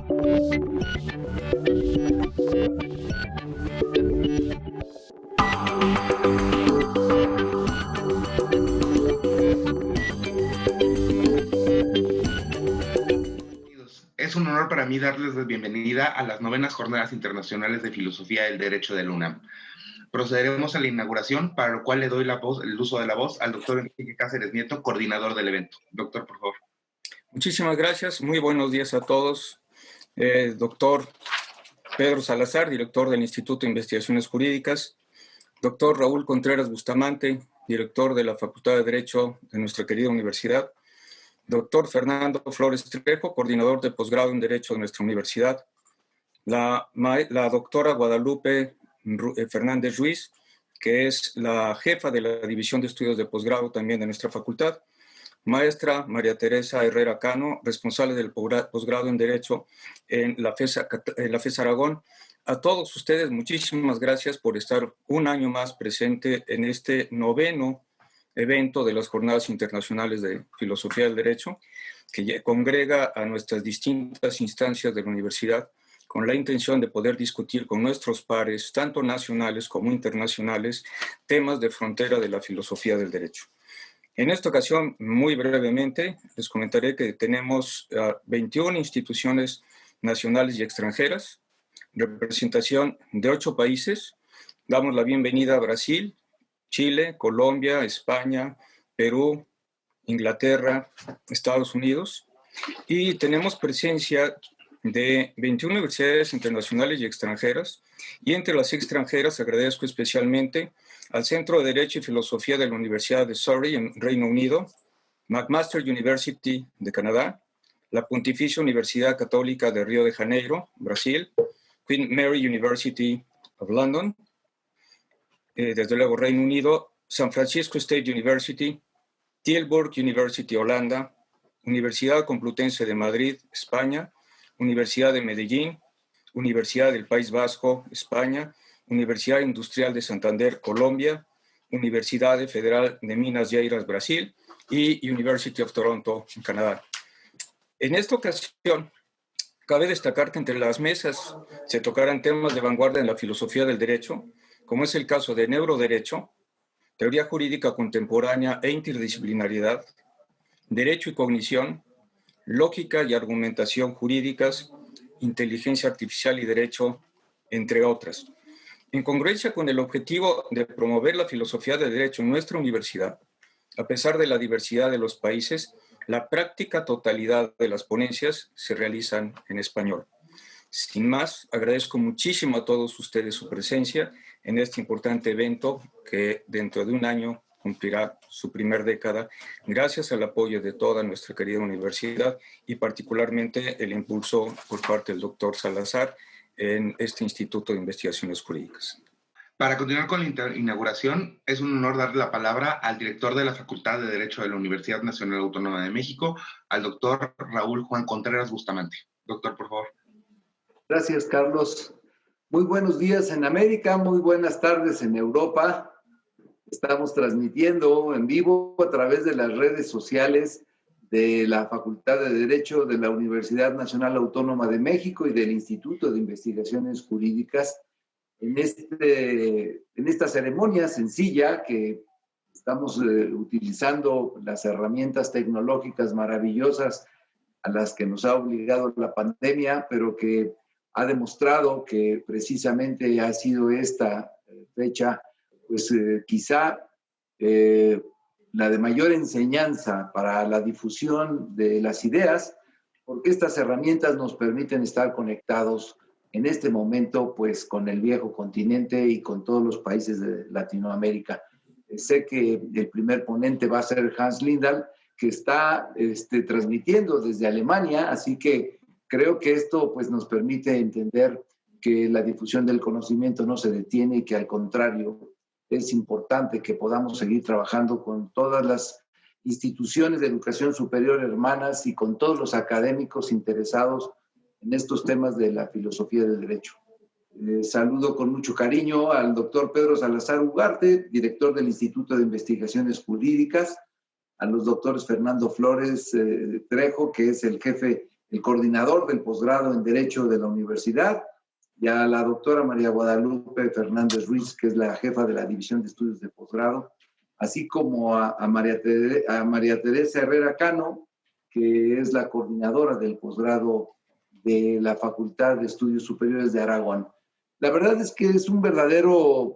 Es un honor para mí darles la bienvenida a las 9ª Jornadas Internacionales de Filosofía del Derecho de la UNAM. Procederemos a la inauguración, para lo cual le doy el uso de la voz al doctor Enrique Cáceres Nieto, coordinador del evento. Doctor, por favor. Muchísimas gracias. Muy buenos días a todos. Doctor Pedro Salazar, director del Instituto de Investigaciones Jurídicas. Doctor Raúl Contreras Bustamante, director de la Facultad de Derecho de nuestra querida universidad. Doctor Fernando Flores Trejo, coordinador de posgrado en Derecho de nuestra universidad. La doctora Guadalupe Fernández Ruiz, que es la jefa de la División de Estudios de Posgrado también de nuestra facultad. Maestra María Teresa Herrera Cano, responsable del posgrado en Derecho en la FES Aragón. A todos ustedes, muchísimas gracias por estar un año más presente en este 9º evento de las Jornadas Internacionales de Filosofía del Derecho, que congrega a nuestras distintas instancias de la universidad con la intención de poder discutir con nuestros pares, tanto nacionales como internacionales, temas de frontera de la filosofía del derecho. En esta ocasión, muy brevemente, les comentaré que tenemos 21 instituciones nacionales y extranjeras, representación de 8 países. Damos la bienvenida a Brasil, Chile, Colombia, España, Perú, Inglaterra, Estados Unidos. Y tenemos presencia de 21 universidades internacionales y extranjeras. Y entre las extranjeras agradezco especialmente al Centro de Derecho y Filosofía de la Universidad de Surrey, en Reino Unido, McMaster University de Canadá, la Pontificia Universidad Católica de Río de Janeiro, Brasil, Queen Mary University of London, desde luego Reino Unido, San Francisco State University, Tilburg University, Holanda, Universidad Complutense de Madrid, España, Universidad de Medellín, Universidad del País Vasco, España, Universidad Industrial de Santander, Colombia, Universidad Federal de Minas Gerais, Brasil, y University of Toronto, en Canadá. En esta ocasión, cabe destacar que entre las mesas se tocarán temas de vanguardia en la filosofía del derecho, como es el caso de neuroderecho, teoría jurídica contemporánea e interdisciplinariedad, derecho y cognición, lógica y argumentación jurídicas, inteligencia artificial y derecho, entre otras. En congruencia con el objetivo de promover la filosofía del derecho en nuestra universidad, a pesar de la diversidad de los países, la práctica totalidad de las ponencias se realizan en español. Sin más, agradezco muchísimo a todos ustedes su presencia en este importante evento que dentro de un año cumplirá su primer década, gracias al apoyo de toda nuestra querida universidad y particularmente el impulso por parte del doctor Salazar en este Instituto de Investigaciones Jurídicas. Para continuar con la inauguración, es un honor darle la palabra al director de la Facultad de Derecho de la Universidad Nacional Autónoma de México, al doctor Raúl Juan Contreras Bustamante. Doctor, por favor. Gracias, Carlos. Muy buenos días en América, muy buenas tardes en Europa. Estamos transmitiendo en vivo a través de las redes sociales de la Facultad de Derecho de la Universidad Nacional Autónoma de México y del Instituto de Investigaciones Jurídicas en esta ceremonia sencilla que estamos utilizando las herramientas tecnológicas maravillosas a las que nos ha obligado la pandemia, pero que ha demostrado que precisamente ha sido esta fecha, pues quizá la de mayor enseñanza para la difusión de las ideas, porque estas herramientas nos permiten estar conectados en este momento, pues con el viejo continente y con todos los países de Latinoamérica. Sé que el primer ponente va a ser Hans Lindahl, que está transmitiendo desde Alemania, así que creo que esto pues, nos permite entender que la difusión del conocimiento no se detiene y que al contrario es importante que podamos seguir trabajando con todas las instituciones de educación superior hermanas y con todos los académicos interesados en estos temas de la filosofía del derecho. Saludo con mucho cariño al doctor Pedro Salazar Ugarte, director del Instituto de Investigaciones Jurídicas, a los doctores Fernando Flores Trejo, que es el jefe el coordinador del posgrado en Derecho de la universidad, y a la doctora María Guadalupe Fernández Ruiz, que es la jefa de la División de Estudios de Posgrado, así como a María Teresa Herrera Cano, que es la coordinadora del posgrado de la Facultad de Estudios Superiores de Aragón. La verdad es que es un verdadero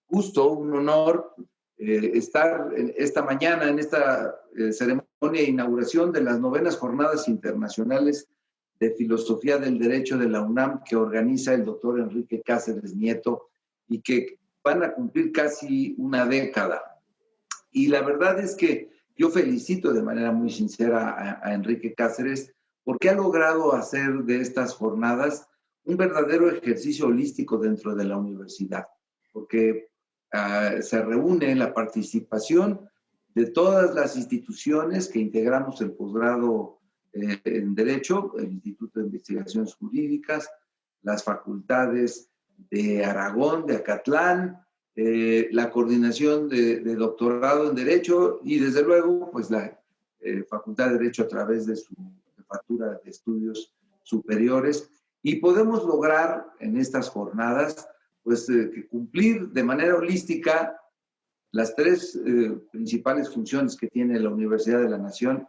gusto, un honor estar esta mañana en esta ceremonia de inauguración de las 9ª Jornadas Internacionales de Filosofía del Derecho de la UNAM, que organiza el doctor Enrique Cáceres Nieto y que van a cumplir casi una década. Y la verdad es que yo felicito de manera muy sincera a Enrique Cáceres porque ha logrado hacer de estas jornadas un verdadero ejercicio holístico dentro de la universidad, porque se reúne la participación de todas las instituciones que integramos el posgrado en Derecho, el Instituto de Investigaciones Jurídicas, las facultades de Aragón, de Acatlán, la coordinación de doctorado en Derecho y desde luego pues la Facultad de Derecho a través de su jefatura de estudios superiores, y podemos lograr en estas jornadas pues que cumplir de manera holística las 3 principales funciones que tiene la Universidad de la Nación,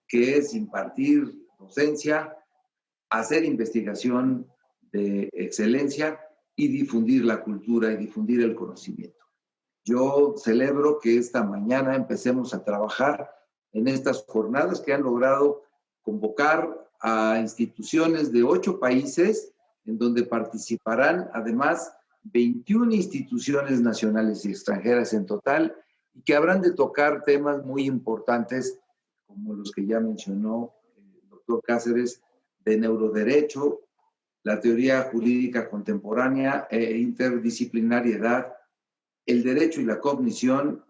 que es impartir docencia, hacer investigación de excelencia y difundir la cultura y difundir el conocimiento. Yo celebro que esta mañana empecemos a trabajar en estas jornadas que han logrado convocar a instituciones de 8 países, en donde participarán además 21 instituciones nacionales y extranjeras en total, y que habrán de tocar temas muy importantes, como los que ya mencionó el doctor Cáceres, de neuroderecho, la teoría jurídica contemporánea e interdisciplinariedad, el derecho y la cognición,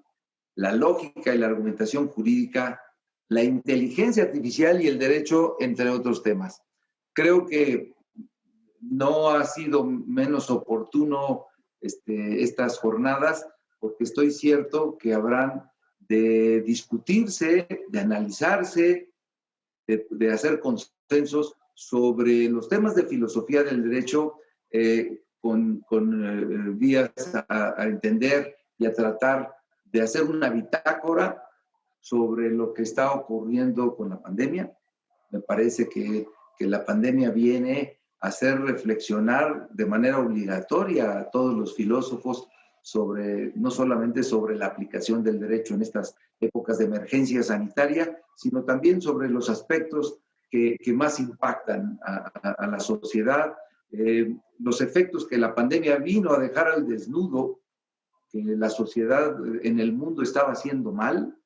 la lógica y la argumentación jurídica, la inteligencia artificial y el derecho, entre otros temas. Creo que no ha sido menos oportuno estas jornadas, porque estoy cierto que habrán de discutirse, de analizarse, de hacer consensos sobre los temas de filosofía del derecho con vías a entender y a tratar de hacer una bitácora sobre lo que está ocurriendo con la pandemia. Me parece que la pandemia viene a hacer reflexionar de manera obligatoria a todos los filósofos sobre, no solamente sobre la aplicación del derecho en estas épocas de emergencia sanitaria, sino también sobre los aspectos que más impactan a la sociedad, los efectos que la pandemia vino a dejar al desnudo, que la sociedad en el mundo estaba haciendo mal,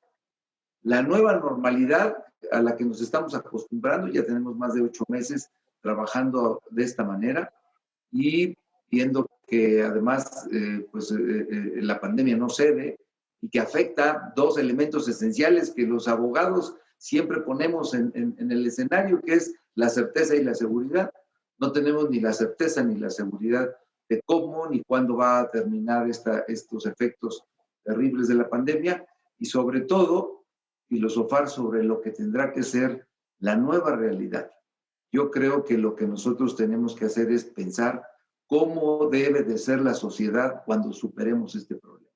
la nueva normalidad a la que nos estamos acostumbrando, ya tenemos más de 8 meses trabajando de esta manera y viendo que además la pandemia no cede y que afecta 2 elementos esenciales que los abogados siempre ponemos en el escenario, que es la certeza y la seguridad. No tenemos ni la certeza ni la seguridad de cómo ni cuándo va a terminar estos efectos terribles de la pandemia, y sobre todo filosofar sobre lo que tendrá que ser la nueva realidad. Yo creo que lo que nosotros tenemos que hacer es pensar cómo debe de ser la sociedad cuando superemos este problema.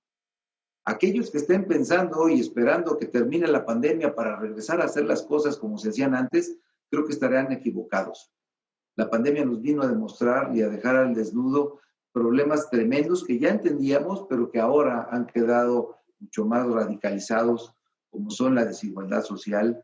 Aquellos que estén pensando y esperando que termine la pandemia para regresar a hacer las cosas como se hacían antes, creo que estarán equivocados. La pandemia nos vino a demostrar y a dejar al desnudo problemas tremendos que ya entendíamos, pero que ahora han quedado mucho más radicalizados, como son la desigualdad social,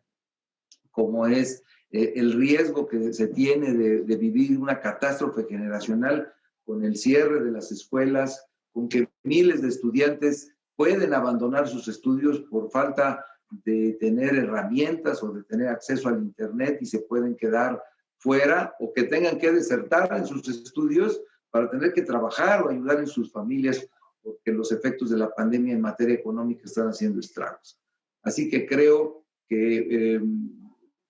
como es el riesgo que se tiene de vivir una catástrofe generacional con el cierre de las escuelas, con que miles de estudiantes pueden abandonar sus estudios por falta de tener herramientas o de tener acceso al internet y se pueden quedar fuera, o que tengan que desertar en sus estudios para tener que trabajar o ayudar en sus familias, porque los efectos de la pandemia en materia económica están haciendo estragos. Así que creo que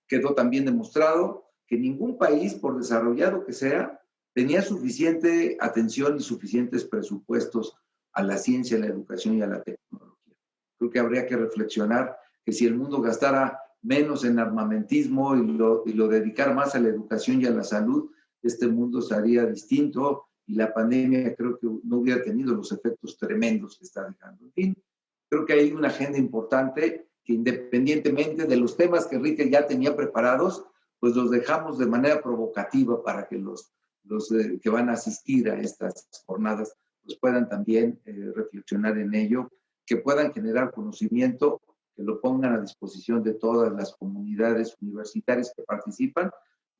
quedó también demostrado que ningún país, por desarrollado que sea, tenía suficiente atención y suficientes presupuestos a la ciencia, a la educación y a la tecnología. Creo que habría que reflexionar que si el mundo gastara menos en armamentismo y lo dedicar más a la educación y a la salud, este mundo sería distinto y la pandemia creo que no hubiera tenido los efectos tremendos que está dejando. En fin, creo que hay una agenda importante que independientemente de los temas que Enrique ya tenía preparados, pues los dejamos de manera provocativa para que los que van a asistir a estas jornadas pues puedan también reflexionar en ello, que puedan generar conocimiento, que lo pongan a disposición de todas las comunidades universitarias que participan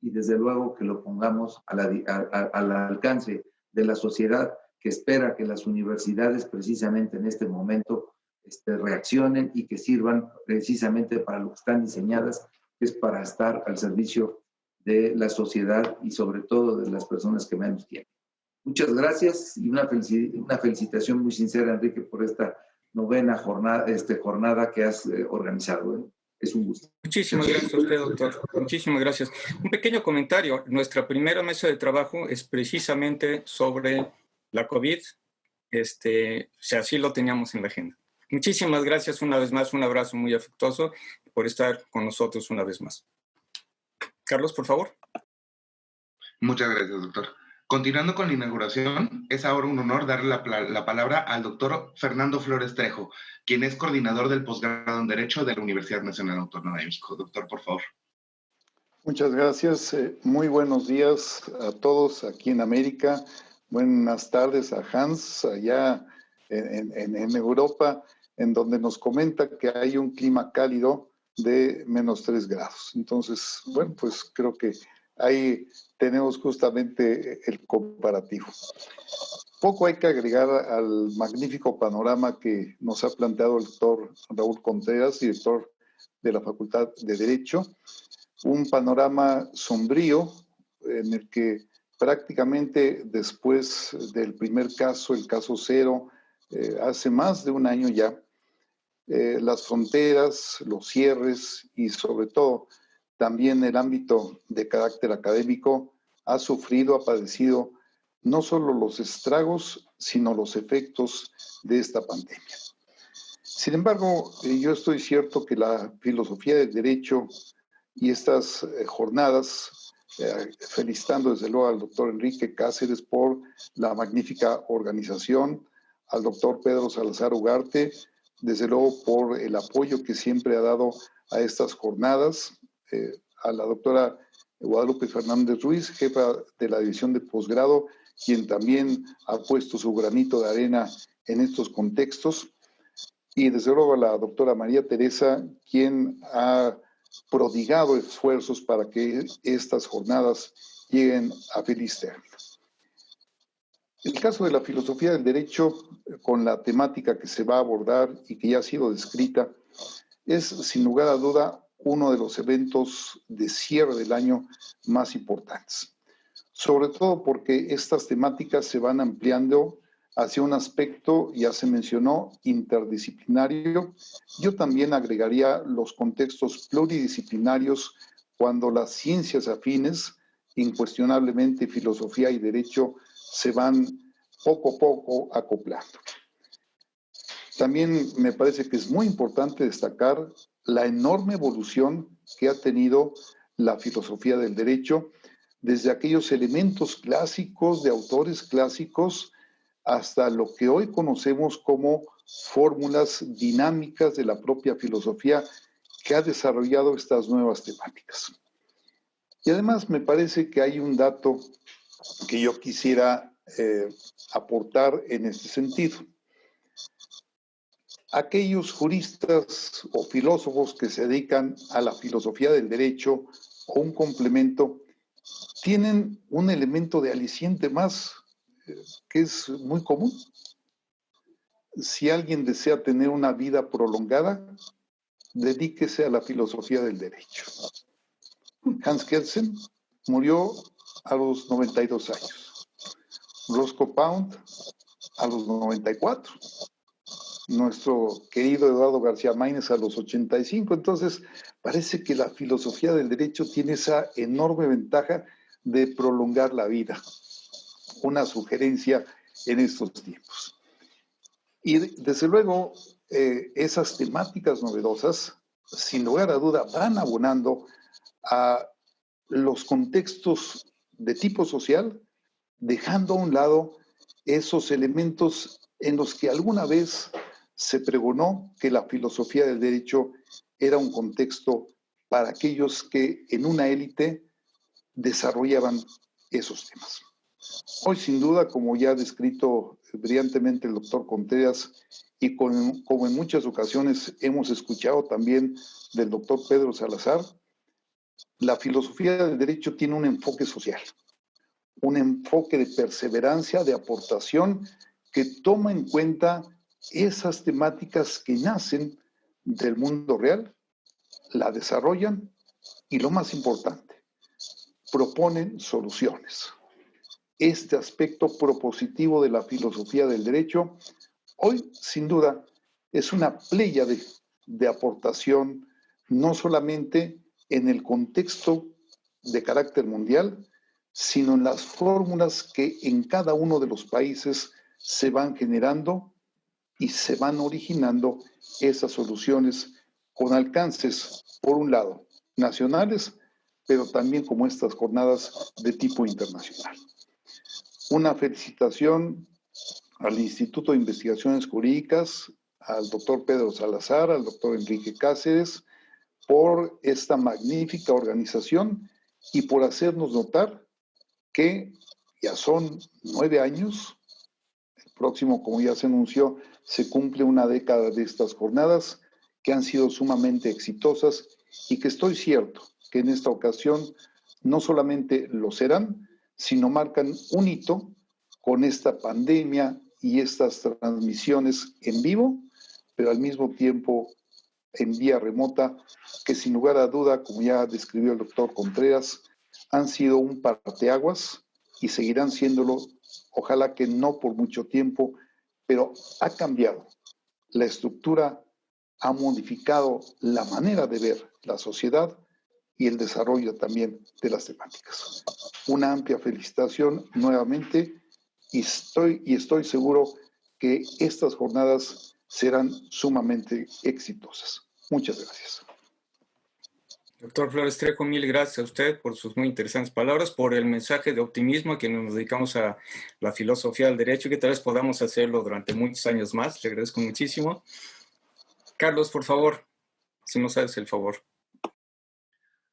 y desde luego que lo pongamos al alcance de la sociedad que espera que las universidades precisamente en este momento reaccionen y que sirvan precisamente para lo que están diseñadas, que es para estar al servicio de la sociedad y sobre todo de las personas que menos tienen. Muchas gracias y una felicitación muy sincera, Enrique, por esta novena jornada que has organizado. Es un gusto. Muchísimas gracias a usted, doctor. Muchísimas gracias. Un pequeño comentario. Nuestra primera mesa de trabajo es precisamente sobre la COVID. Así lo teníamos en la agenda. Muchísimas gracias una vez más. Un abrazo muy afectuoso por estar con nosotros una vez más. Carlos, por favor. Muchas gracias, doctor. Continuando con la inauguración, es ahora un honor darle la palabra al doctor Fernando Flores Trejo, quien es coordinador del posgrado en Derecho de la Universidad Nacional Autónoma de México. Doctor, por favor. Muchas gracias. Muy buenos días a todos aquí en América. Buenas tardes a Hans, allá en Europa, en donde nos comenta que hay un clima cálido de -3 grados. Entonces, bueno, pues creo que ahí tenemos justamente el comparativo. Poco hay que agregar al magnífico panorama que nos ha planteado el doctor Raúl Contreras, director de la Facultad de Derecho. Un panorama sombrío en el que prácticamente después del primer caso, el caso cero, hace más de un año ya, las fronteras, los cierres y sobre todo también el ámbito de carácter académico ha sufrido, ha padecido no solo los estragos, sino los efectos de esta pandemia. Sin embargo, yo estoy cierto que la filosofía del derecho y estas jornadas, felicitando desde luego al doctor Enrique Cáceres por la magnífica organización, al doctor Pedro Salazar Ugarte, desde luego por el apoyo que siempre ha dado a estas jornadas, a la doctora Guadalupe Fernández Ruiz, jefa de la división de posgrado, quien también ha puesto su granito de arena en estos contextos, y desde luego a la doctora María Teresa, quien ha prodigado esfuerzos para que estas jornadas lleguen a feliz término. El caso de la filosofía del derecho, con la temática que se va a abordar y que ya ha sido descrita, es sin lugar a duda uno de los eventos de cierre del año más importantes. Sobre todo porque estas temáticas se van ampliando hacia un aspecto, ya se mencionó, interdisciplinario. Yo también agregaría los contextos pluridisciplinarios cuando las ciencias afines, incuestionablemente filosofía y derecho, se van poco a poco acoplando. También me parece que es muy importante destacar la enorme evolución que ha tenido la filosofía del derecho desde aquellos elementos clásicos de autores clásicos hasta lo que hoy conocemos como fórmulas dinámicas de la propia filosofía que ha desarrollado estas nuevas temáticas. Y además me parece que hay un dato que yo quisiera aportar en este sentido. Aquellos juristas o filósofos que se dedican a la filosofía del derecho o un complemento tienen un elemento de aliciente más que es muy común. Si alguien desea tener una vida prolongada, dedíquese a la filosofía del derecho. Hans Kelsen murió a los 92 años. Roscoe Pound a los 94. Nuestro querido Eduardo García Maínez a los 85. Entonces, parece que la filosofía del derecho tiene esa enorme ventaja de prolongar la vida. Una sugerencia en estos tiempos. Y desde luego, esas temáticas novedosas sin lugar a duda, van abonando a los contextos de tipo social, dejando a un lado esos elementos en los que alguna vez se pregonó que la filosofía del derecho era un contexto para aquellos que en una élite desarrollaban esos temas. Hoy, sin duda, como ya ha descrito brillantemente el doctor Contreras, y como en muchas ocasiones hemos escuchado también del doctor Pedro Salazar, la filosofía del derecho tiene un enfoque social, un enfoque de perseverancia, de aportación, que toma en cuenta esas temáticas que nacen del mundo real, la desarrollan y, lo más importante, proponen soluciones. Este aspecto propositivo de la filosofía del derecho hoy, sin duda, es una pléyade de aportación, no solamente en el contexto de carácter mundial, sino en las fórmulas que en cada uno de los países se van generando y se van originando esas soluciones con alcances, por un lado, nacionales, pero también como estas jornadas de tipo internacional. Una felicitación al Instituto de Investigaciones Jurídicas, al doctor Pedro Salazar, al doctor Enrique Cáceres, por esta magnífica organización y por hacernos notar que ya son 9 años. El próximo, como ya se anunció, se cumple una década de estas jornadas que han sido sumamente exitosas y que estoy cierto que en esta ocasión no solamente lo serán, sino marcan un hito con esta pandemia y estas transmisiones en vivo, pero al mismo tiempo en vía remota, que sin lugar a duda, como ya describió el doctor Contreras, han sido un parteaguas y seguirán siéndolo, ojalá que no por mucho tiempo, pero ha cambiado la estructura, ha modificado la manera de ver la sociedad y el desarrollo también de las temáticas. Una amplia felicitación nuevamente y estoy seguro que estas jornadas serán sumamente exitosas. Muchas gracias. Doctor Flores Trejo, mil gracias a usted por sus muy interesantes palabras, por el mensaje de optimismo a que nos dedicamos a la filosofía del derecho y que tal vez podamos hacerlo durante muchos años más. Le agradezco muchísimo. Carlos, por favor, si nos haces el favor.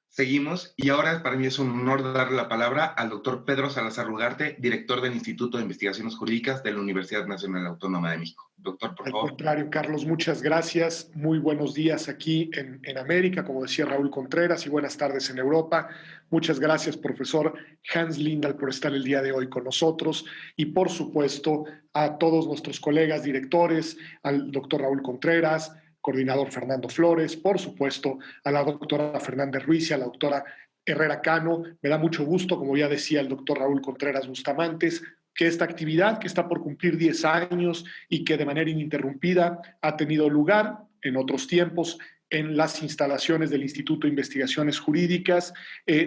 Seguimos, y ahora para mí es un honor darle la palabra al doctor Pedro Salazar Ugarte, director del Instituto de Investigaciones Jurídicas de la Universidad Nacional Autónoma de México. Doctor, por favor. Al contrario, Carlos, muchas gracias. Muy buenos días aquí en América, como decía Raúl Contreras, y buenas tardes en Europa. Muchas gracias, profesor Hans Lindahl, por estar el día de hoy con nosotros. Y, por supuesto, a todos nuestros colegas directores, al doctor Raúl Contreras, coordinador Fernando Flores, por supuesto, a la doctora Fernández Ruiz y a la doctora Herrera Cano. Me da mucho gusto, como ya decía el doctor Raúl Contreras Bustamantes, que esta actividad, que está por cumplir 10 años y que de manera ininterrumpida ha tenido lugar en otros tiempos en las instalaciones del Instituto de Investigaciones Jurídicas,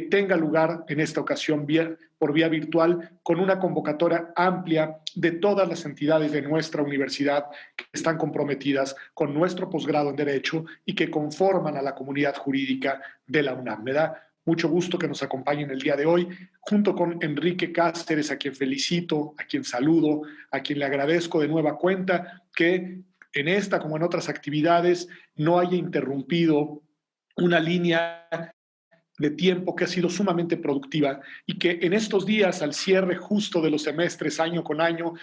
tenga lugar en esta ocasión por vía virtual, con una convocatoria amplia de todas las entidades de nuestra universidad que están comprometidas con nuestro posgrado en Derecho y que conforman a la comunidad jurídica de la UNAM. Me da mucho gusto que nos acompañen el día de hoy, junto con Enrique Cáceres, a quien felicito, a quien saludo, a quien le agradezco de nueva cuenta que en esta, como en otras actividades, no haya interrumpido una línea de tiempo que ha sido sumamente productiva y que en estos días, al cierre justo de los semestres año con año,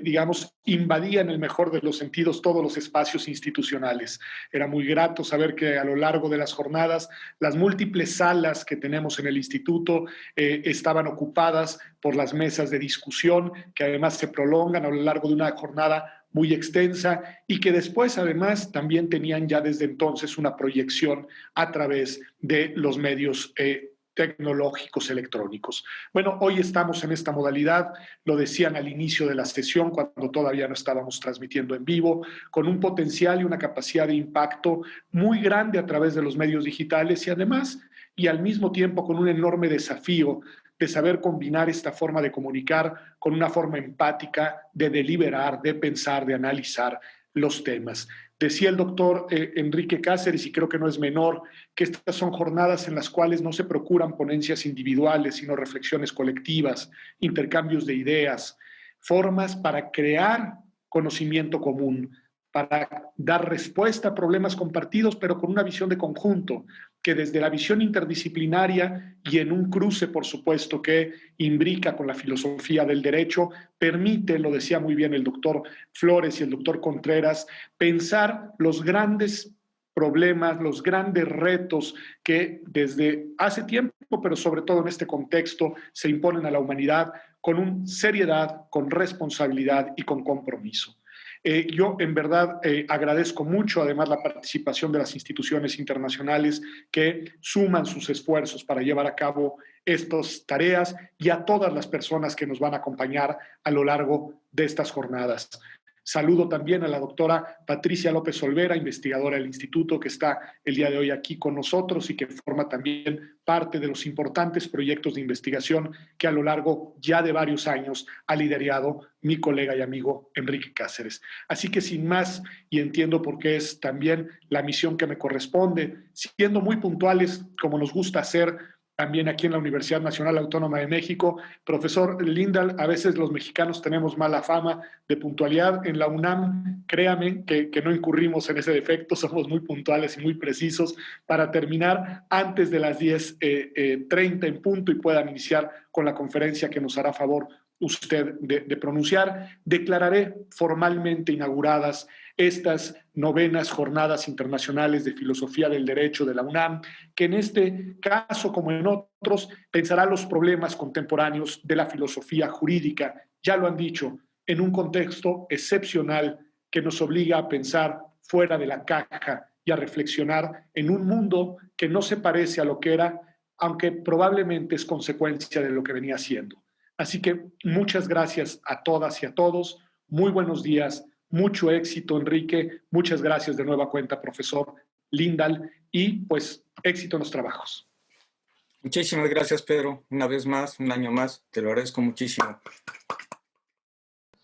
digamos, invadía en el mejor de los sentidos todos los espacios institucionales. Era muy grato saber que a lo largo de las jornadas, las múltiples salas que tenemos en el instituto estaban ocupadas por las mesas de discusión, que además se prolongan a lo largo de una jornada muy extensa y que después además también tenían ya desde entonces una proyección a través de los medios tecnológicos electrónicos. Bueno, hoy estamos en esta modalidad, lo decían al inicio de la sesión, cuando todavía no estábamos transmitiendo en vivo, con un potencial y una capacidad de impacto muy grande a través de los medios digitales y además, y al mismo tiempo con un enorme desafío de saber combinar esta forma de comunicar con una forma empática de deliberar, de pensar, de analizar los temas. Decía el doctor Enrique Cáceres, y creo que no es menor, que estas son jornadas en las cuales no se procuran ponencias individuales, sino reflexiones colectivas, intercambios de ideas, formas para crear conocimiento común, para dar respuesta a problemas compartidos, pero con una visión de conjunto, que desde la visión interdisciplinaria y en un cruce, por supuesto, que imbrica con la filosofía del derecho, permite, lo decía muy bien el doctor Flores y el doctor Contreras, pensar los grandes problemas, los grandes retos que desde hace tiempo, pero sobre todo en este contexto, se imponen a la humanidad con seriedad, con responsabilidad y con compromiso. Yo en verdad agradezco mucho además la participación de las instituciones internacionales que suman sus esfuerzos para llevar a cabo estas tareas y a todas las personas que nos van a acompañar a lo largo de estas jornadas. Saludo también a la doctora Patricia López Olvera, investigadora del instituto, que está el día de hoy aquí con nosotros y que forma también parte de los importantes proyectos de investigación que a lo largo ya de varios años ha liderado mi colega y amigo Enrique Cáceres. Así que sin más, y entiendo por qué es también la misión que me corresponde, siendo muy puntuales como nos gusta hacer también aquí en la Universidad Nacional Autónoma de México. Profesor Lindahl, a veces los mexicanos tenemos mala fama de puntualidad. En la UNAM, créame que no incurrimos en ese defecto, somos muy puntuales y muy precisos para terminar antes de las 10:30 en punto y puedan iniciar con la conferencia que nos hará favor usted de pronunciar. Declararé formalmente inauguradas estas 9ª Jornadas Internacionales de Filosofía del Derecho de la UNAM, que en este caso, como en otros, pensará los problemas contemporáneos de la filosofía jurídica, ya lo han dicho, en un contexto excepcional que nos obliga a pensar fuera de la caja y a reflexionar en un mundo que no se parece a lo que era, aunque probablemente es consecuencia de lo que venía siendo. Así que muchas gracias a todas y a todos, muy buenos días, mucho éxito, Enrique, muchas gracias de nueva cuenta, profesor Lindahl, y pues éxito en los trabajos. Muchísimas gracias, Pedro. Una vez más, un año más, te lo agradezco muchísimo.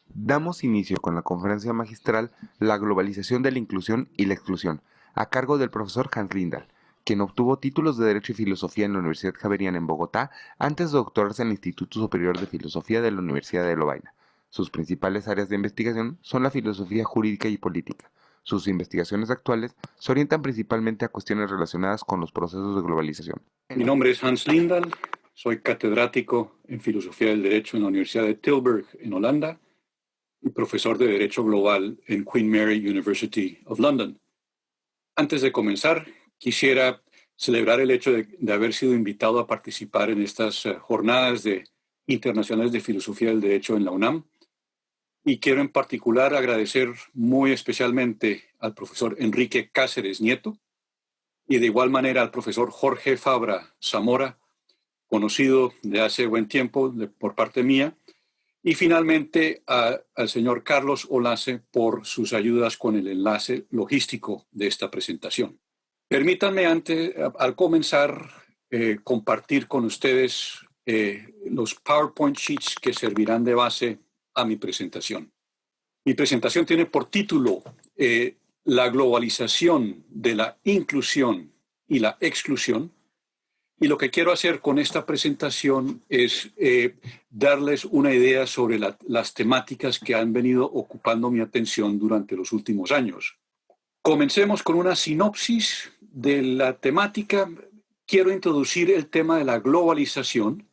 Damos inicio con la conferencia magistral La globalización de la inclusión y la exclusión, a cargo del profesor Hans Lindahl, quien obtuvo títulos de Derecho y Filosofía en la Universidad Javeriana en Bogotá antes de doctorarse en el Instituto Superior de Filosofía de la Universidad de Lovaina. Sus principales áreas de investigación son la filosofía jurídica y política. Sus investigaciones actuales se orientan principalmente a cuestiones relacionadas con los procesos de globalización. Mi nombre es Hans Lindahl, soy catedrático en Filosofía del Derecho en la Universidad de Tilburg, en Holanda, y profesor de Derecho Global en Queen Mary University of London. Antes de comenzar, quisiera celebrar el hecho de haber sido invitado a participar en estas jornadas internacionales de Filosofía del Derecho en la UNAM. Y quiero en particular agradecer muy especialmente al profesor Enrique Cáceres Nieto y de igual manera al profesor Jorge Fabra Zamora, conocido de hace buen tiempo por parte mía, y finalmente al señor Carlos Olace por sus ayudas con el enlace logístico de esta presentación. Permítanme al comenzar compartir con ustedes los PowerPoint sheets que servirán de base a mi presentación. Mi presentación tiene por título La globalización de la inclusión y la exclusión. Y lo que quiero hacer con esta presentación es darles una idea sobre las temáticas que han venido ocupando mi atención durante los últimos años. Comencemos con una sinopsis de la temática. Quiero introducir el tema de la globalización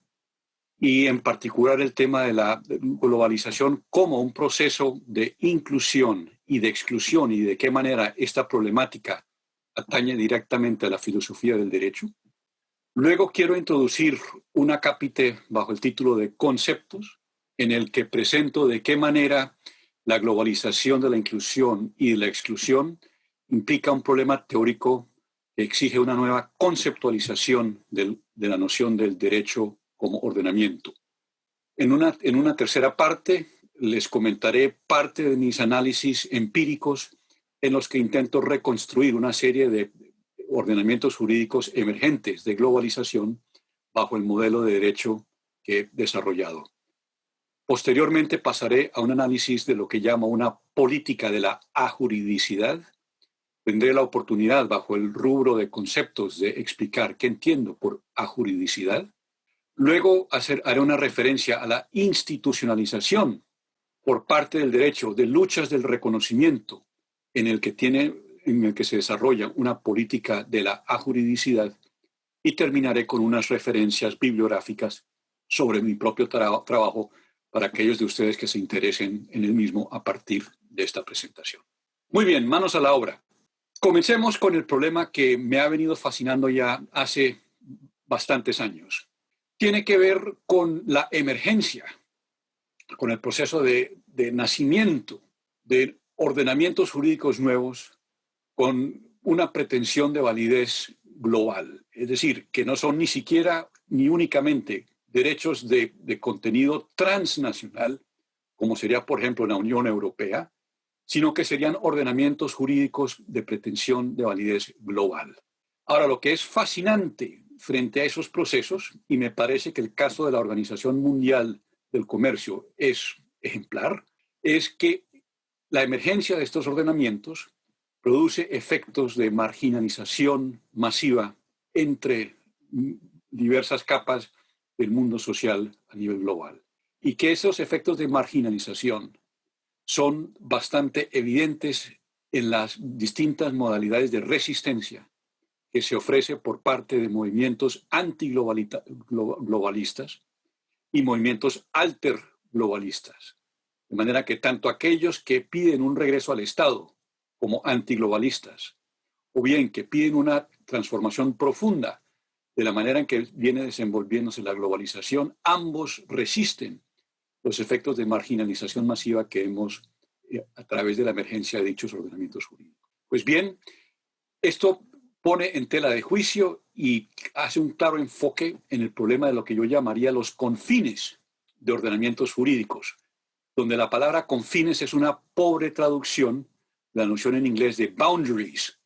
y en particular el tema de la globalización como un proceso de inclusión y de exclusión y de qué manera esta problemática atañe directamente a la filosofía del derecho. Luego quiero introducir un acápite bajo el título de conceptos en el que presento de qué manera la globalización de la inclusión y de la exclusión implica un problema teórico que exige una nueva conceptualización de la noción del derecho como ordenamiento. En una tercera parte les comentaré parte de mis análisis empíricos en los que intento reconstruir una serie de ordenamientos jurídicos emergentes de globalización bajo el modelo de derecho que he desarrollado. Posteriormente pasaré a un análisis de lo que llamo una política de la ajuridicidad tendré la oportunidad, bajo el rubro de conceptos, de explicar qué entiendo por ajuridicidad. Luego haré una referencia a la institucionalización por parte del derecho de luchas del reconocimiento en el que se desarrolla una política de la ajuridicidad, y terminaré con unas referencias bibliográficas sobre mi propio trabajo para aquellos de ustedes que se interesen en el mismo a partir de esta presentación. Muy bien, manos a la obra. Comencemos con el problema que me ha venido fascinando ya hace bastantes años. Tiene que ver con la emergencia, con el proceso de nacimiento de ordenamientos jurídicos nuevos con una pretensión de validez global. Es decir, que no son ni siquiera ni únicamente derechos de contenido transnacional, como sería, por ejemplo, la Unión Europea, sino que serían ordenamientos jurídicos de pretensión de validez global. Ahora, lo que es fascinante frente a esos procesos, y me parece que el caso de la Organización Mundial del Comercio es ejemplar, es que la emergencia de estos ordenamientos produce efectos de marginalización masiva entre diversas capas del mundo social a nivel global. Y que esos efectos de marginalización son bastante evidentes en las distintas modalidades de resistencia que se ofrece por parte de movimientos antiglobalistas y movimientos alterglobalistas. De manera que tanto aquellos que piden un regreso al Estado como antiglobalistas, o bien que piden una transformación profunda de la manera en que viene desenvolviéndose la globalización, ambos resisten los efectos de marginalización masiva que vemos a través de la emergencia de dichos ordenamientos jurídicos. Pues bien, esto pone en tela de juicio y hace un claro enfoque en el problema de lo que yo llamaría los confines de ordenamientos jurídicos, donde la palabra confines es una pobre traducción de la noción en inglés de boundaries,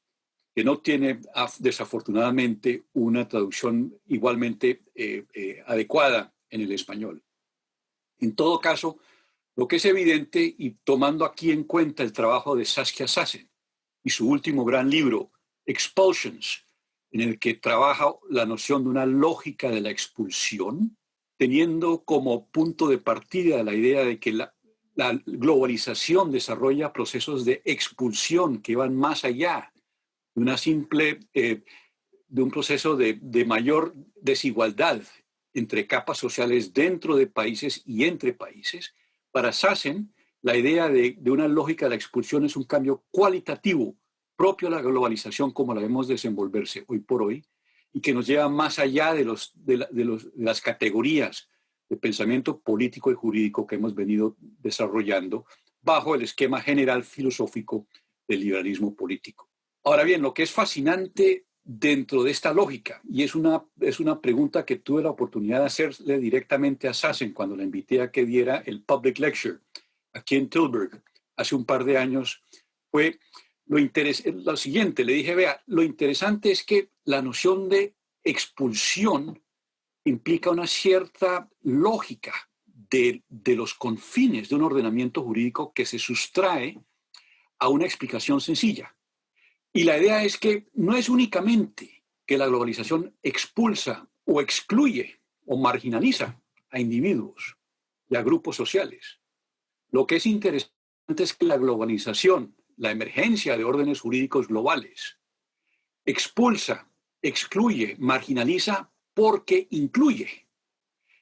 que no tiene desafortunadamente una traducción igualmente adecuada en el español. En todo caso, lo que es evidente, y tomando aquí en cuenta el trabajo de Saskia Sassen y su último gran libro, Expulsions, en el que trabaja la noción de una lógica de la expulsión, teniendo como punto de partida la idea de que la globalización desarrolla procesos de expulsión que van más allá de una simple, de un proceso de mayor desigualdad entre capas sociales dentro de países y entre países. Para Sassen, la idea de una lógica de la expulsión es un cambio cualitativo propio a la globalización como la vemos desenvolverse hoy por hoy, y que nos lleva más allá de las categorías de pensamiento político y jurídico que hemos venido desarrollando bajo el esquema general filosófico del liberalismo político. Ahora bien, lo que es fascinante dentro de esta lógica, y es una pregunta que tuve la oportunidad de hacerle directamente a Sassen cuando la invité a que diera el public lecture aquí en Tilburg hace un par de años, fue lo siguiente. Le dije, vea, lo interesante es que la noción de expulsión implica una cierta lógica de los confines de un ordenamiento jurídico que se sustrae a una explicación sencilla. Y la idea es que no es únicamente que la globalización expulsa o excluye o marginaliza a individuos y a grupos sociales. Lo que es interesante es que la globalización, la emergencia de órdenes jurídicos globales, expulsa, excluye, marginaliza porque incluye.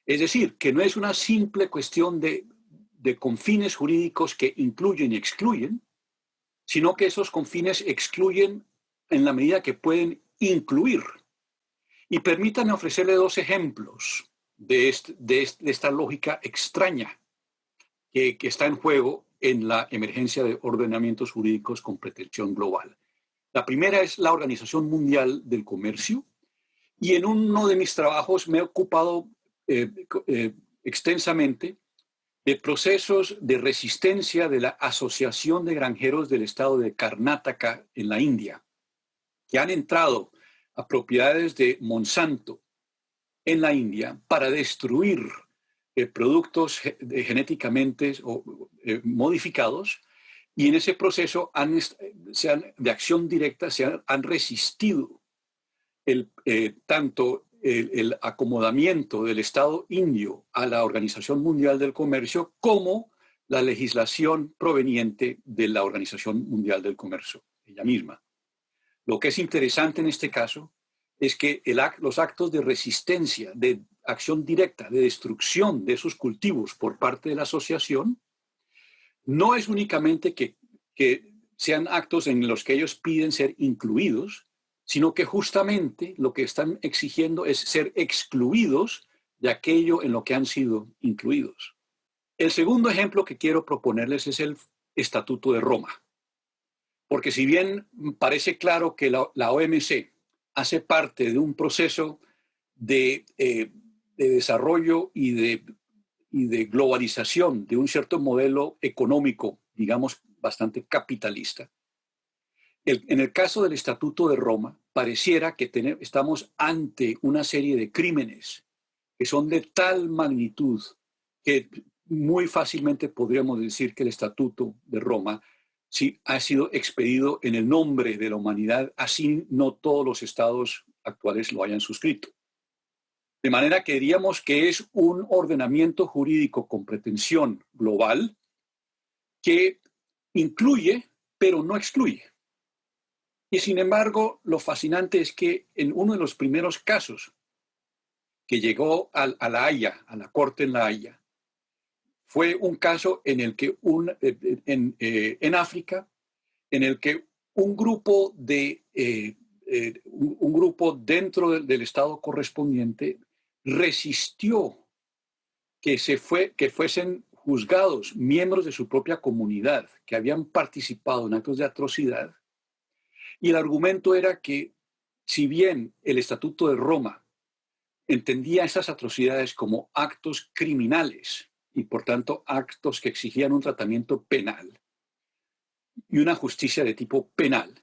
Es decir, que no es una simple cuestión de confines jurídicos que incluyen y excluyen, sino que esos confines excluyen en la medida que pueden incluir. Y permítanme ofrecerle dos ejemplos de esta lógica extraña que está en juego en la emergencia de ordenamientos jurídicos con pretensión global. La primera es la Organización Mundial del Comercio, y en uno de mis trabajos me he ocupado extensamente de procesos de resistencia de la Asociación de Granjeros del Estado de Karnataka en la India, que han entrado a propiedades de Monsanto en la India para destruir productos genéticamente modificados Y en ese proceso de acción directa han resistido tanto el acomodamiento del Estado indio a la Organización Mundial del Comercio como la legislación proveniente de la Organización Mundial del Comercio, ella misma. Lo que es interesante en este caso es que los actos de resistencia, de acción directa, de destrucción de esos cultivos por parte de la asociación, no es únicamente que sean actos en los que ellos piden ser incluidos, sino que justamente lo que están exigiendo es ser excluidos de aquello en lo que han sido incluidos. El segundo ejemplo que quiero proponerles es el Estatuto de Roma. Porque si bien parece claro que la OMC hace parte de un proceso de desarrollo y de globalización de un cierto modelo económico, digamos, bastante capitalista, en el caso del Estatuto de Roma, pareciera que estamos ante una serie de crímenes que son de tal magnitud que muy fácilmente podríamos decir que el Estatuto de Roma sí ha sido expedido en el nombre de la humanidad, así no todos los estados actuales lo hayan suscrito. De manera que diríamos que es un ordenamiento jurídico con pretensión global que incluye, pero no excluye. Y sin embargo, lo fascinante es que en uno de los primeros casos que llegó a La Haya, a la Corte en La Haya, fue un caso en el que en África, en el que un grupo dentro del estado correspondiente resistió que fuesen juzgados miembros de su propia comunidad que habían participado en actos de atrocidad. Y el argumento era que, si bien el Estatuto de Roma entendía esas atrocidades como actos criminales y, por tanto, actos que exigían un tratamiento penal y una justicia de tipo penal,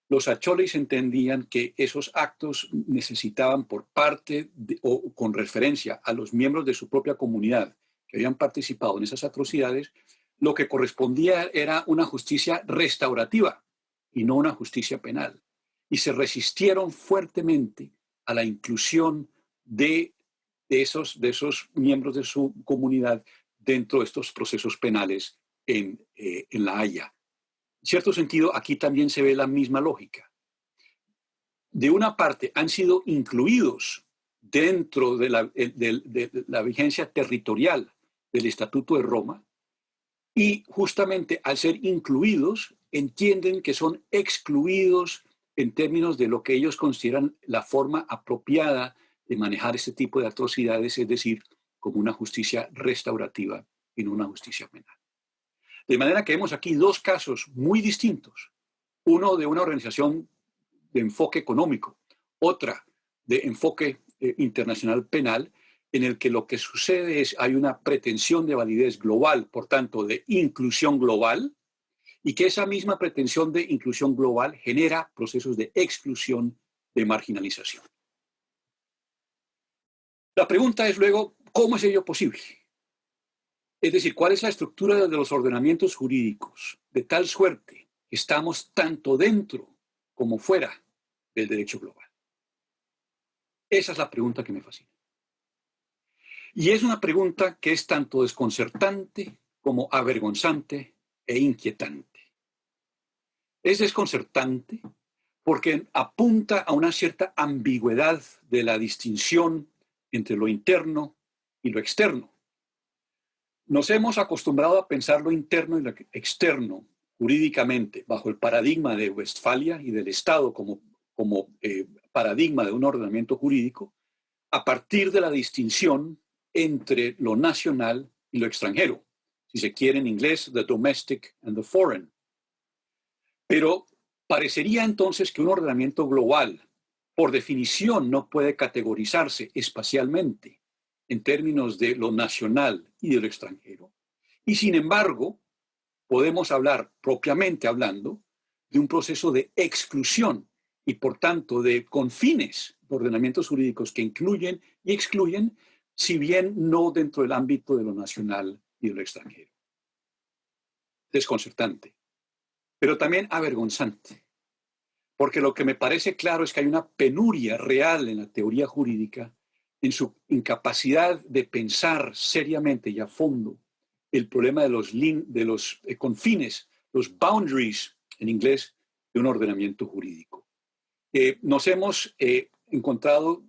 los acholis entendían que esos actos necesitaban por parte o con referencia a los miembros de su propia comunidad que habían participado en esas atrocidades, lo que correspondía era una justicia restaurativa y no una justicia penal. Y se resistieron fuertemente a la inclusión de esos miembros de su comunidad dentro de estos procesos penales en La Haya. En cierto sentido, aquí también se ve la misma lógica. De una parte, han sido incluidos dentro de la vigencia territorial del Estatuto de Roma y justamente al ser incluidos, entienden que son excluidos en términos de lo que ellos consideran la forma apropiada de manejar este tipo de atrocidades, es decir, como una justicia restaurativa y no una justicia penal. De manera que vemos aquí dos casos muy distintos. Uno de una organización de enfoque económico, otra de enfoque internacional penal, en el que lo que sucede es hay una pretensión de validez global, por tanto, de inclusión global, y que esa misma pretensión de inclusión global genera procesos de exclusión, de marginalización. La pregunta es luego, ¿cómo es ello posible? Es decir, ¿cuál es la estructura de los ordenamientos jurídicos de tal suerte que estamos tanto dentro como fuera del derecho global? Esa es la pregunta que me fascina. Y es una pregunta que es tanto desconcertante como avergonzante e inquietante. Es desconcertante porque apunta a una cierta ambigüedad de la distinción entre lo interno y lo externo. Nos hemos acostumbrado a pensar lo interno y lo externo jurídicamente bajo el paradigma de Westfalia y del Estado como paradigma de un ordenamiento jurídico a partir de la distinción entre lo nacional y lo extranjero. Si se quiere en inglés, the domestic and the foreign. Pero parecería entonces que un ordenamiento global, por definición, no puede categorizarse espacialmente en términos de lo nacional y de lo extranjero. Y sin embargo, podemos hablar, propiamente hablando, de un proceso de exclusión y por tanto de confines de ordenamientos jurídicos que incluyen y excluyen, si bien no dentro del ámbito de lo nacional y de lo extranjero. Desconcertante. pero también avergonzante. Porque lo que me parece claro es que hay una penuria real en la teoría jurídica en su incapacidad de pensar seriamente y a fondo el problema de los confines, los boundaries en inglés, de un ordenamiento jurídico. Nos hemos encontrado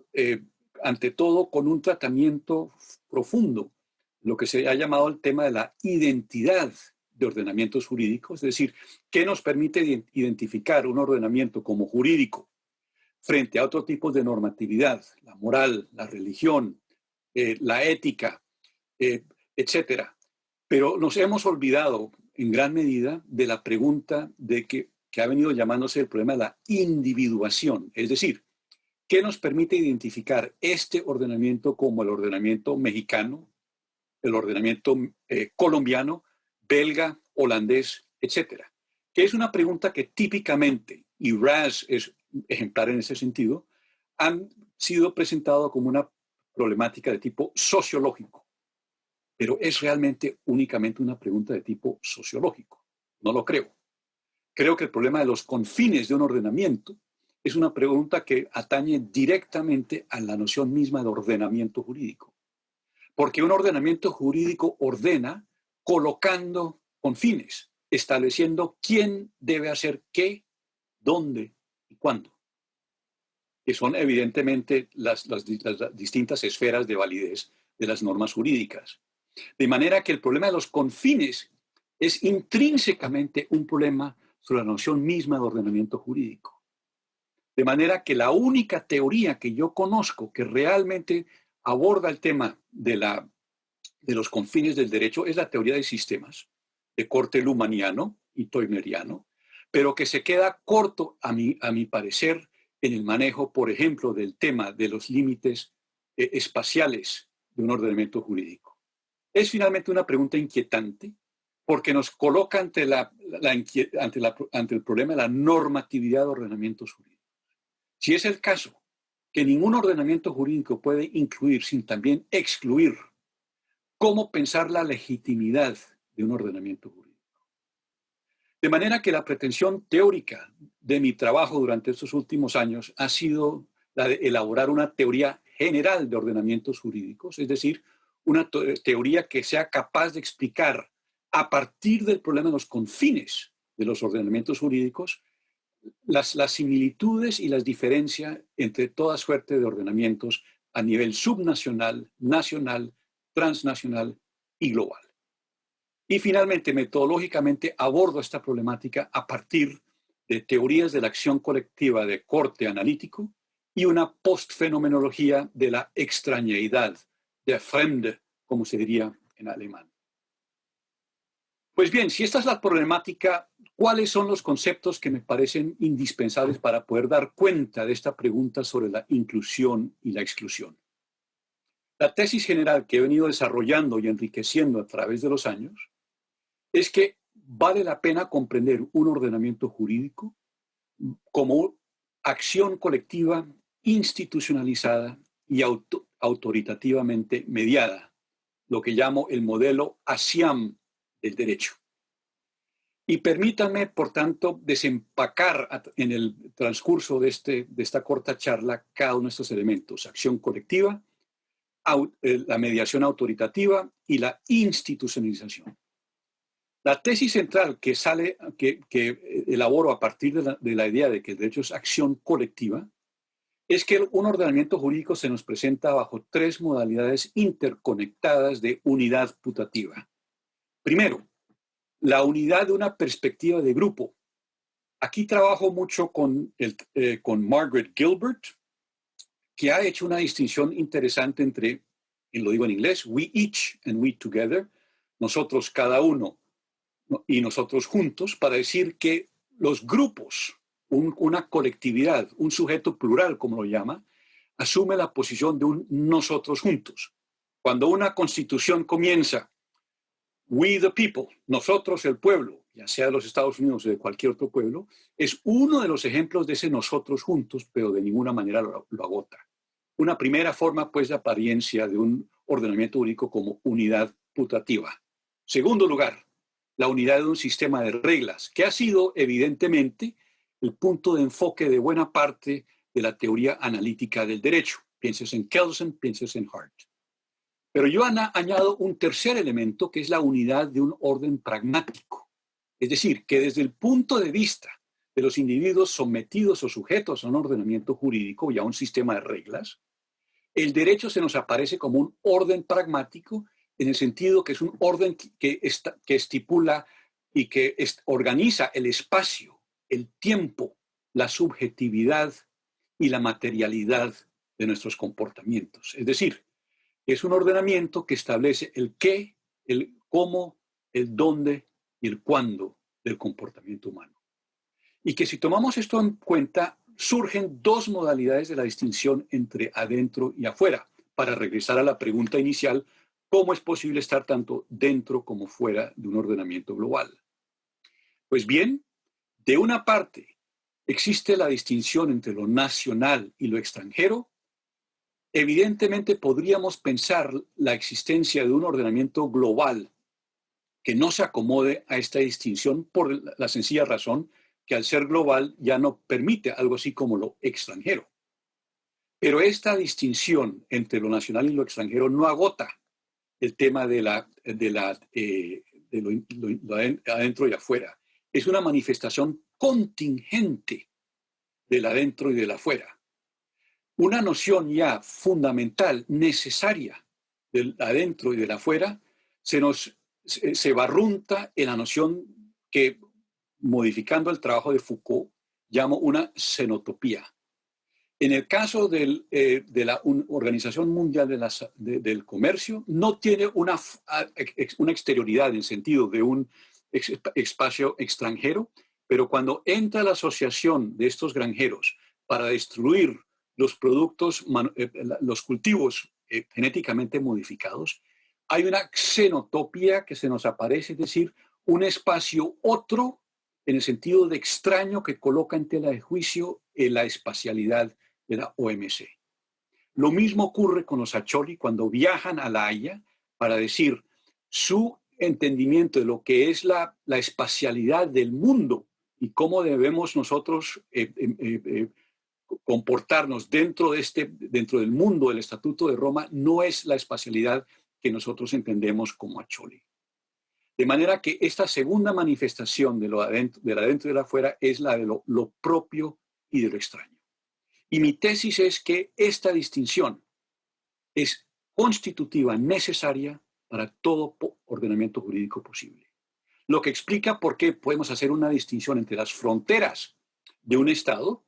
ante todo con un tratamiento profundo, lo que se ha llamado el tema de la identidad de ordenamientos jurídicos, es decir, ¿qué nos permite identificar un ordenamiento como jurídico frente a otro tipo de normatividad, la moral, la religión, la ética, etcétera? Pero nos hemos olvidado en gran medida de la pregunta de que ha venido llamándose el problema de la individuación, es decir, ¿qué nos permite identificar este ordenamiento como el ordenamiento mexicano, el ordenamiento colombiano, belga, holandés, etcétera? Que es una pregunta que típicamente, y RAS es ejemplar en ese sentido, han sido presentados como una problemática de tipo sociológico. Pero es realmente únicamente una pregunta de tipo sociológico. No lo creo. Creo que el problema de los confines de un ordenamiento es una pregunta que atañe directamente a la noción misma de ordenamiento jurídico. Porque un ordenamiento jurídico ordena colocando confines, estableciendo quién debe hacer qué, dónde y cuándo. Que son evidentemente las distintas esferas de validez de las normas jurídicas. De manera que el problema de los confines es intrínsecamente un problema sobre la noción misma de ordenamiento jurídico. De manera que la única teoría que yo conozco que realmente aborda el tema de los confines del derecho es la teoría de sistemas, de corte lumaniano y toyneriano, pero que se queda corto, a mi parecer, en el manejo, por ejemplo, del tema de los límites espaciales de un ordenamiento jurídico. Es finalmente una pregunta inquietante porque nos coloca ante el problema de la normatividad de ordenamientos jurídicos. Si es el caso que ningún ordenamiento jurídico puede incluir sin también excluir, ¿cómo pensar la legitimidad de un ordenamiento jurídico? De manera que la pretensión teórica de mi trabajo durante estos últimos años ha sido la de elaborar una teoría general de ordenamientos jurídicos, es decir, una teoría que sea capaz de explicar a partir del problema de los confines de los ordenamientos jurídicos las similitudes y las diferencias entre toda suerte de ordenamientos a nivel subnacional, nacional, transnacional y global. Y finalmente, metodológicamente, abordo esta problemática a partir de teorías de la acción colectiva de corte analítico y una postfenomenología de la extrañeidad, de Fremde, como se diría en alemán. Pues bien, si esta es la problemática, ¿cuáles son los conceptos que me parecen indispensables para poder dar cuenta de esta pregunta sobre la inclusión y la exclusión? La tesis general que he venido desarrollando y enriqueciendo a través de los años es que vale la pena comprender un ordenamiento jurídico como acción colectiva institucionalizada y autoritativamente mediada, lo que llamo el modelo ASIAM del derecho. Y permítanme, por tanto, desempacar en el transcurso de esta corta charla cada uno de estos elementos: acción colectiva, la mediación autoritativa y la institucionalización. La tesis central que elaboro a partir de la idea de que el derecho es acción colectiva es que un ordenamiento jurídico se nos presenta bajo tres modalidades interconectadas de unidad putativa. Primero, la unidad de una perspectiva de grupo. Aquí trabajo mucho con Margaret Gilbert, que ha hecho una distinción interesante entre, y lo digo en inglés, we each and we together, nosotros cada uno y nosotros juntos, para decir que los grupos, una colectividad, un sujeto plural, como lo llama, asume la posición de un nosotros juntos. Cuando una constitución comienza, we the people, nosotros el pueblo, ya sea de los Estados Unidos o de cualquier otro pueblo, es uno de los ejemplos de ese nosotros juntos, pero de ninguna manera lo agota. Una primera forma, pues, de apariencia de un ordenamiento jurídico como unidad putativa. Segundo lugar, la unidad de un sistema de reglas, que ha sido evidentemente el punto de enfoque de buena parte de la teoría analítica del derecho. Pienses en Kelsen, pienses en Hart. Pero yo añado un tercer elemento, que es la unidad de un orden pragmático. Es decir, que desde el punto de vista de los individuos sometidos o sujetos a un ordenamiento jurídico y a un sistema de reglas, el derecho se nos aparece como un orden pragmático, en el sentido que es un orden que estipula y que organiza el espacio, el tiempo, la subjetividad y la materialidad de nuestros comportamientos. Es decir, es un ordenamiento que establece el qué, el cómo, el dónde y el cuándo del comportamiento humano. Y que si tomamos esto en cuenta, surgen dos modalidades de la distinción entre adentro y afuera. Para regresar a la pregunta inicial, ¿cómo es posible estar tanto dentro como fuera de un ordenamiento global? Pues bien, de una parte existe la distinción entre lo nacional y lo extranjero. Evidentemente podríamos pensar la existencia de un ordenamiento global que no se acomode a esta distinción por la sencilla razón que al ser global ya no permite algo así como lo extranjero. Pero esta distinción entre lo nacional y lo extranjero no agota el tema de lo adentro y afuera. Es una manifestación contingente del adentro y del afuera. Una noción ya fundamental, necesaria del adentro y del afuera, se barrunta en la noción que, modificando el trabajo de Foucault, llamo una xenotopía. En el caso de la Organización Mundial del Comercio, no tiene una exterioridad en el sentido de un espacio extranjero, pero cuando entra la asociación de estos granjeros para destruir los productos, los cultivos genéticamente modificados, hay una xenotopía que se nos aparece, es decir, un espacio otro en el sentido de extraño que coloca en tela de juicio la espacialidad de la OMC. Lo mismo ocurre con los Acholi cuando viajan a La Haya para decir su entendimiento de lo que es la espacialidad del mundo y cómo debemos nosotros comportarnos dentro del mundo del Estatuto de Roma, no es la espacialidad que nosotros entendemos como Acholi. De manera que esta segunda manifestación del adentro y de lo afuera es la de lo propio y de lo extraño. Y mi tesis es que esta distinción es constitutiva, necesaria para todo ordenamiento jurídico posible. Lo que explica por qué podemos hacer una distinción entre las fronteras de un Estado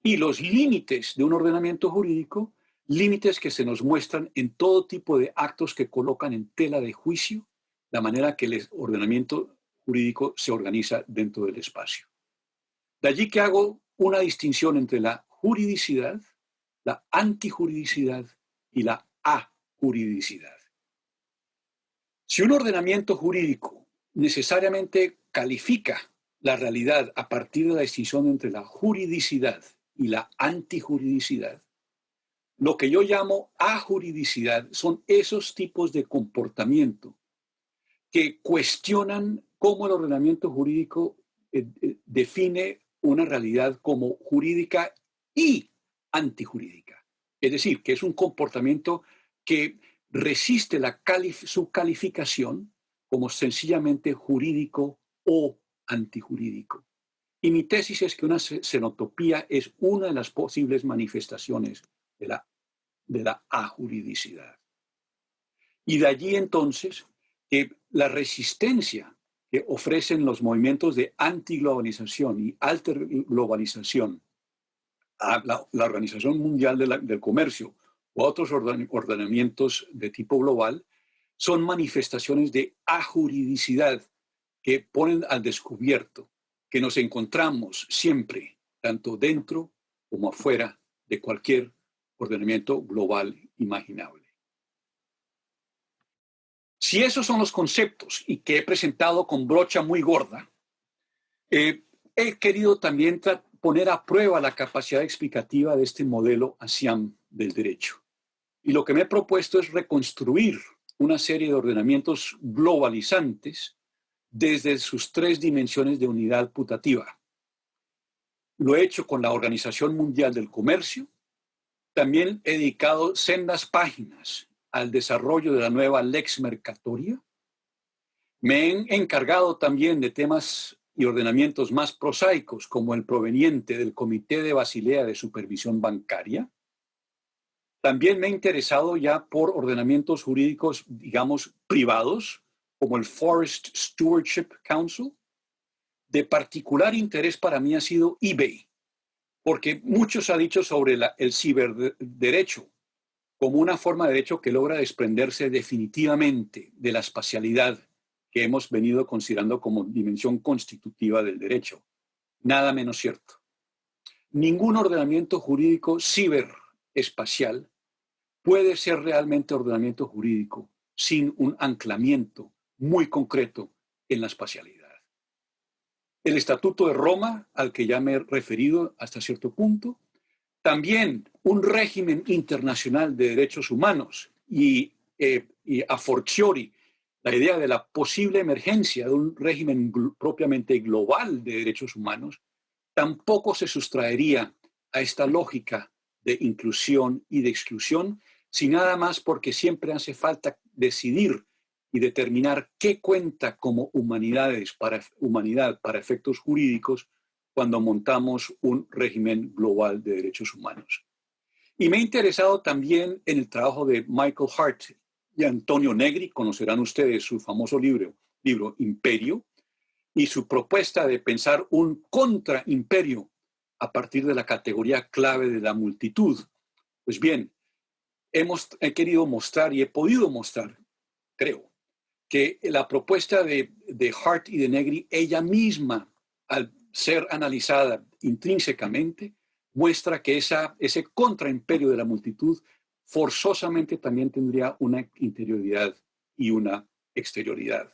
y los límites de un ordenamiento jurídico, límites que se nos muestran en todo tipo de actos que colocan en tela de juicio la manera que el ordenamiento jurídico se organiza dentro del espacio. De allí que hago una distinción entre la juridicidad, la antijuridicidad y la ajuridicidad. Si un ordenamiento jurídico necesariamente califica la realidad a partir de la distinción entre la juridicidad y la antijuridicidad, lo que yo llamo ajuridicidad son esos tipos de comportamiento que cuestionan cómo el ordenamiento jurídico define una realidad como jurídica y antijurídica. Es decir, que es un comportamiento que resiste su calificación como sencillamente jurídico o antijurídico. Y mi tesis es que una xenotopía es una de las posibles manifestaciones de la ajuridicidad. Y de allí entonces que la resistencia que ofrecen los movimientos de antiglobalización y alterglobalización a la Organización Mundial del Comercio o a otros ordenamientos de tipo global son manifestaciones de ajuridicidad que ponen al descubierto que nos encontramos siempre, tanto dentro como afuera de cualquier ordenamiento global imaginable. Si esos son los conceptos y que he presentado con brocha muy gorda, he querido también poner a prueba la capacidad explicativa de este modelo ASIAM del derecho. Y lo que me he propuesto es reconstruir una serie de ordenamientos globalizantes desde sus 3 dimensiones de unidad putativa. Lo he hecho con la Organización Mundial del Comercio. También he dedicado sendas páginas al desarrollo de la nueva Lex Mercatoria. Me he encargado también de temas y ordenamientos más prosaicos, como el proveniente del Comité de Basilea de Supervisión Bancaria. También me he interesado ya por ordenamientos jurídicos, digamos, privados, como el Forest Stewardship Council. De particular interés para mí ha sido eBay, porque mucho se ha dicho sobre el ciberderecho como una forma de derecho que logra desprenderse definitivamente de la espacialidad que hemos venido considerando como dimensión constitutiva del derecho. Nada menos cierto. Ningún ordenamiento jurídico ciberespacial puede ser realmente ordenamiento jurídico sin un anclamiento muy concreto en la espacialidad. El Estatuto de Roma, al que ya me he referido hasta cierto punto, también un régimen internacional de derechos humanos y a fortiori la idea de la posible emergencia de un régimen propiamente global de derechos humanos tampoco se sustraería a esta lógica de inclusión y de exclusión, sin nada más porque siempre hace falta decidir y determinar qué cuenta como humanidad para efectos jurídicos cuando montamos un régimen global de derechos humanos. Y me he interesado también en el trabajo de Michael Hart y Antonio Negri. Conocerán ustedes su famoso libro Imperio, y su propuesta de pensar un contraimperio a partir de la categoría clave de la multitud. Pues bien, he querido mostrar y he podido mostrar, creo, que la propuesta de Hart y de Negri, ella misma, al ser analizada intrínsecamente, muestra que ese contraimperio de la multitud forzosamente también tendría una interioridad y una exterioridad.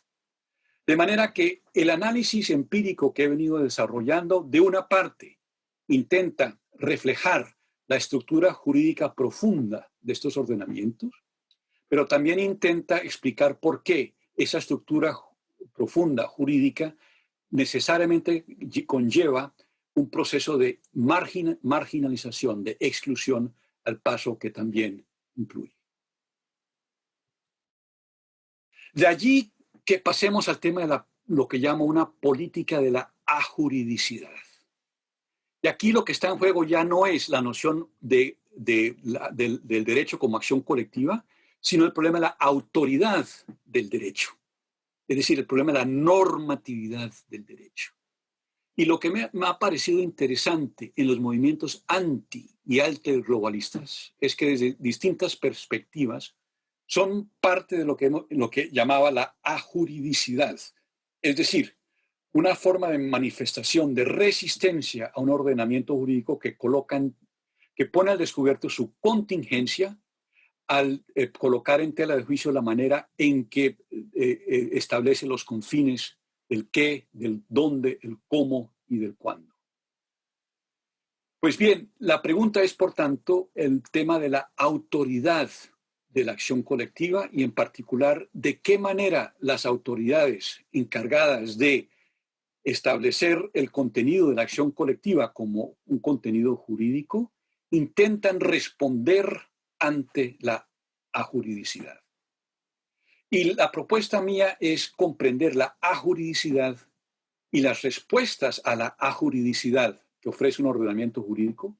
De manera que el análisis empírico que he venido desarrollando, de una parte, intenta reflejar la estructura jurídica profunda de estos ordenamientos, pero también intenta explicar por qué esa estructura profunda jurídica necesariamente conlleva un proceso de marginalización, de exclusión, al paso que también incluye. De allí que pasemos al tema de lo que llamo una política de la ajuridicidad. Y aquí lo que está en juego ya no es la noción del derecho como acción colectiva, sino el problema de la autoridad del derecho. Es decir, el problema de la normatividad del derecho. Y lo que me ha parecido interesante en los movimientos anti- y alterglobalistas es que desde distintas perspectivas son parte de lo que llamaba la ajuridicidad. Es decir, una forma de manifestación de resistencia a un ordenamiento jurídico que pone al descubierto su contingencia al colocar en tela de juicio la manera en que establece los confines del qué, del dónde, el cómo y del cuándo. Pues bien, la pregunta es, por tanto, el tema de la autoridad de la acción colectiva y, en particular, de qué manera las autoridades encargadas de establecer el contenido de la acción colectiva como un contenido jurídico intentan responder ante la ajuridicidad. Y la propuesta mía es comprender la ajuridicidad y las respuestas a la ajuridicidad que ofrece un ordenamiento jurídico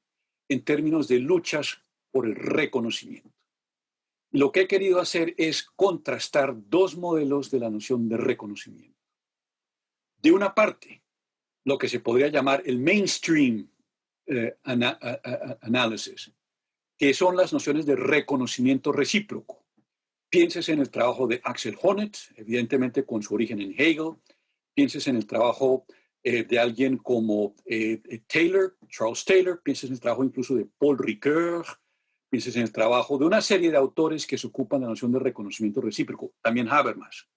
en términos de luchas por el reconocimiento. Lo que he querido hacer es contrastar dos modelos de la noción de reconocimiento. De una parte, lo que se podría llamar el mainstream análisis, que son las nociones de reconocimiento recíproco. Pienses en el trabajo de Axel Honneth, evidentemente con su origen en Hegel. Pienses en el trabajo de alguien como Taylor, Charles Taylor. Pienses en el trabajo incluso de Paul Ricoeur. Pienses en el trabajo de una serie de autores que se ocupan de la noción de reconocimiento recíproco. También Habermas.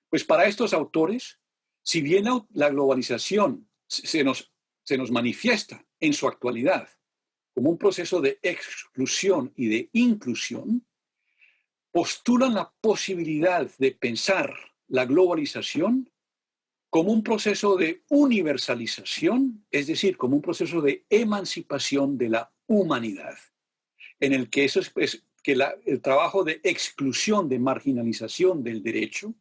Pues para estos autores, si bien la globalización se nos manifiesta en su actualidad como un proceso de exclusión y de inclusión, postulan la posibilidad de pensar la globalización como un proceso de universalización, es decir, como un proceso de emancipación de la humanidad, en el que el trabajo de exclusión, de marginalización del derecho,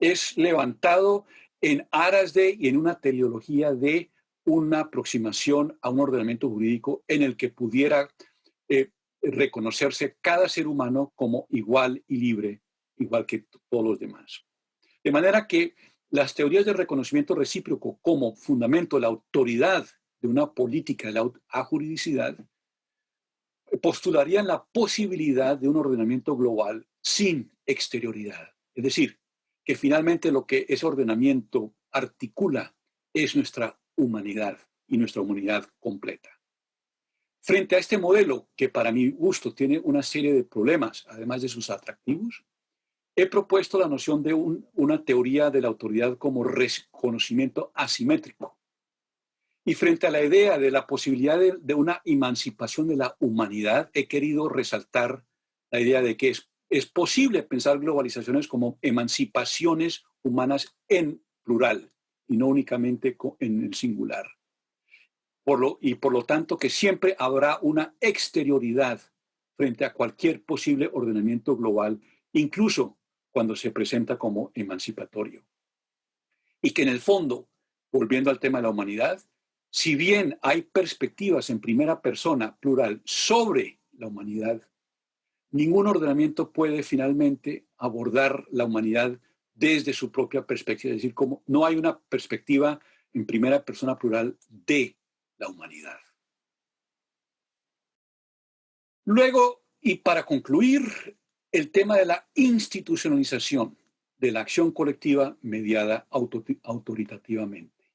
es levantado en aras de y en una teleología de una aproximación a un ordenamiento jurídico en el que pudiera reconocerse cada ser humano como igual y libre, igual que todos los demás. De manera que las teorías de reconocimiento recíproco como fundamento de la autoridad de una política de la ajuridicidad postularían la posibilidad de un ordenamiento global sin exterioridad. Es decir, que finalmente lo que ese ordenamiento articula es nuestra humanidad y nuestra humanidad completa. Frente a este modelo, que para mi gusto tiene una serie de problemas, además de sus atractivos, he propuesto la noción de una teoría de la autoridad como reconocimiento asimétrico. Y frente a la idea de la posibilidad de una emancipación de la humanidad, he querido resaltar la idea de que es posible pensar globalizaciones como emancipaciones humanas en plural y no únicamente en el singular. Por lo tanto, que siempre habrá una exterioridad frente a cualquier posible ordenamiento global, incluso cuando se presenta como emancipatorio. Y que en el fondo, volviendo al tema de la humanidad, si bien hay perspectivas en primera persona plural sobre la humanidad, ningún ordenamiento puede finalmente abordar la humanidad desde su propia perspectiva, es decir, como no hay una perspectiva en primera persona plural de la humanidad. Luego, y para concluir, el tema de la institucionalización de la acción colectiva mediada autoritativamente.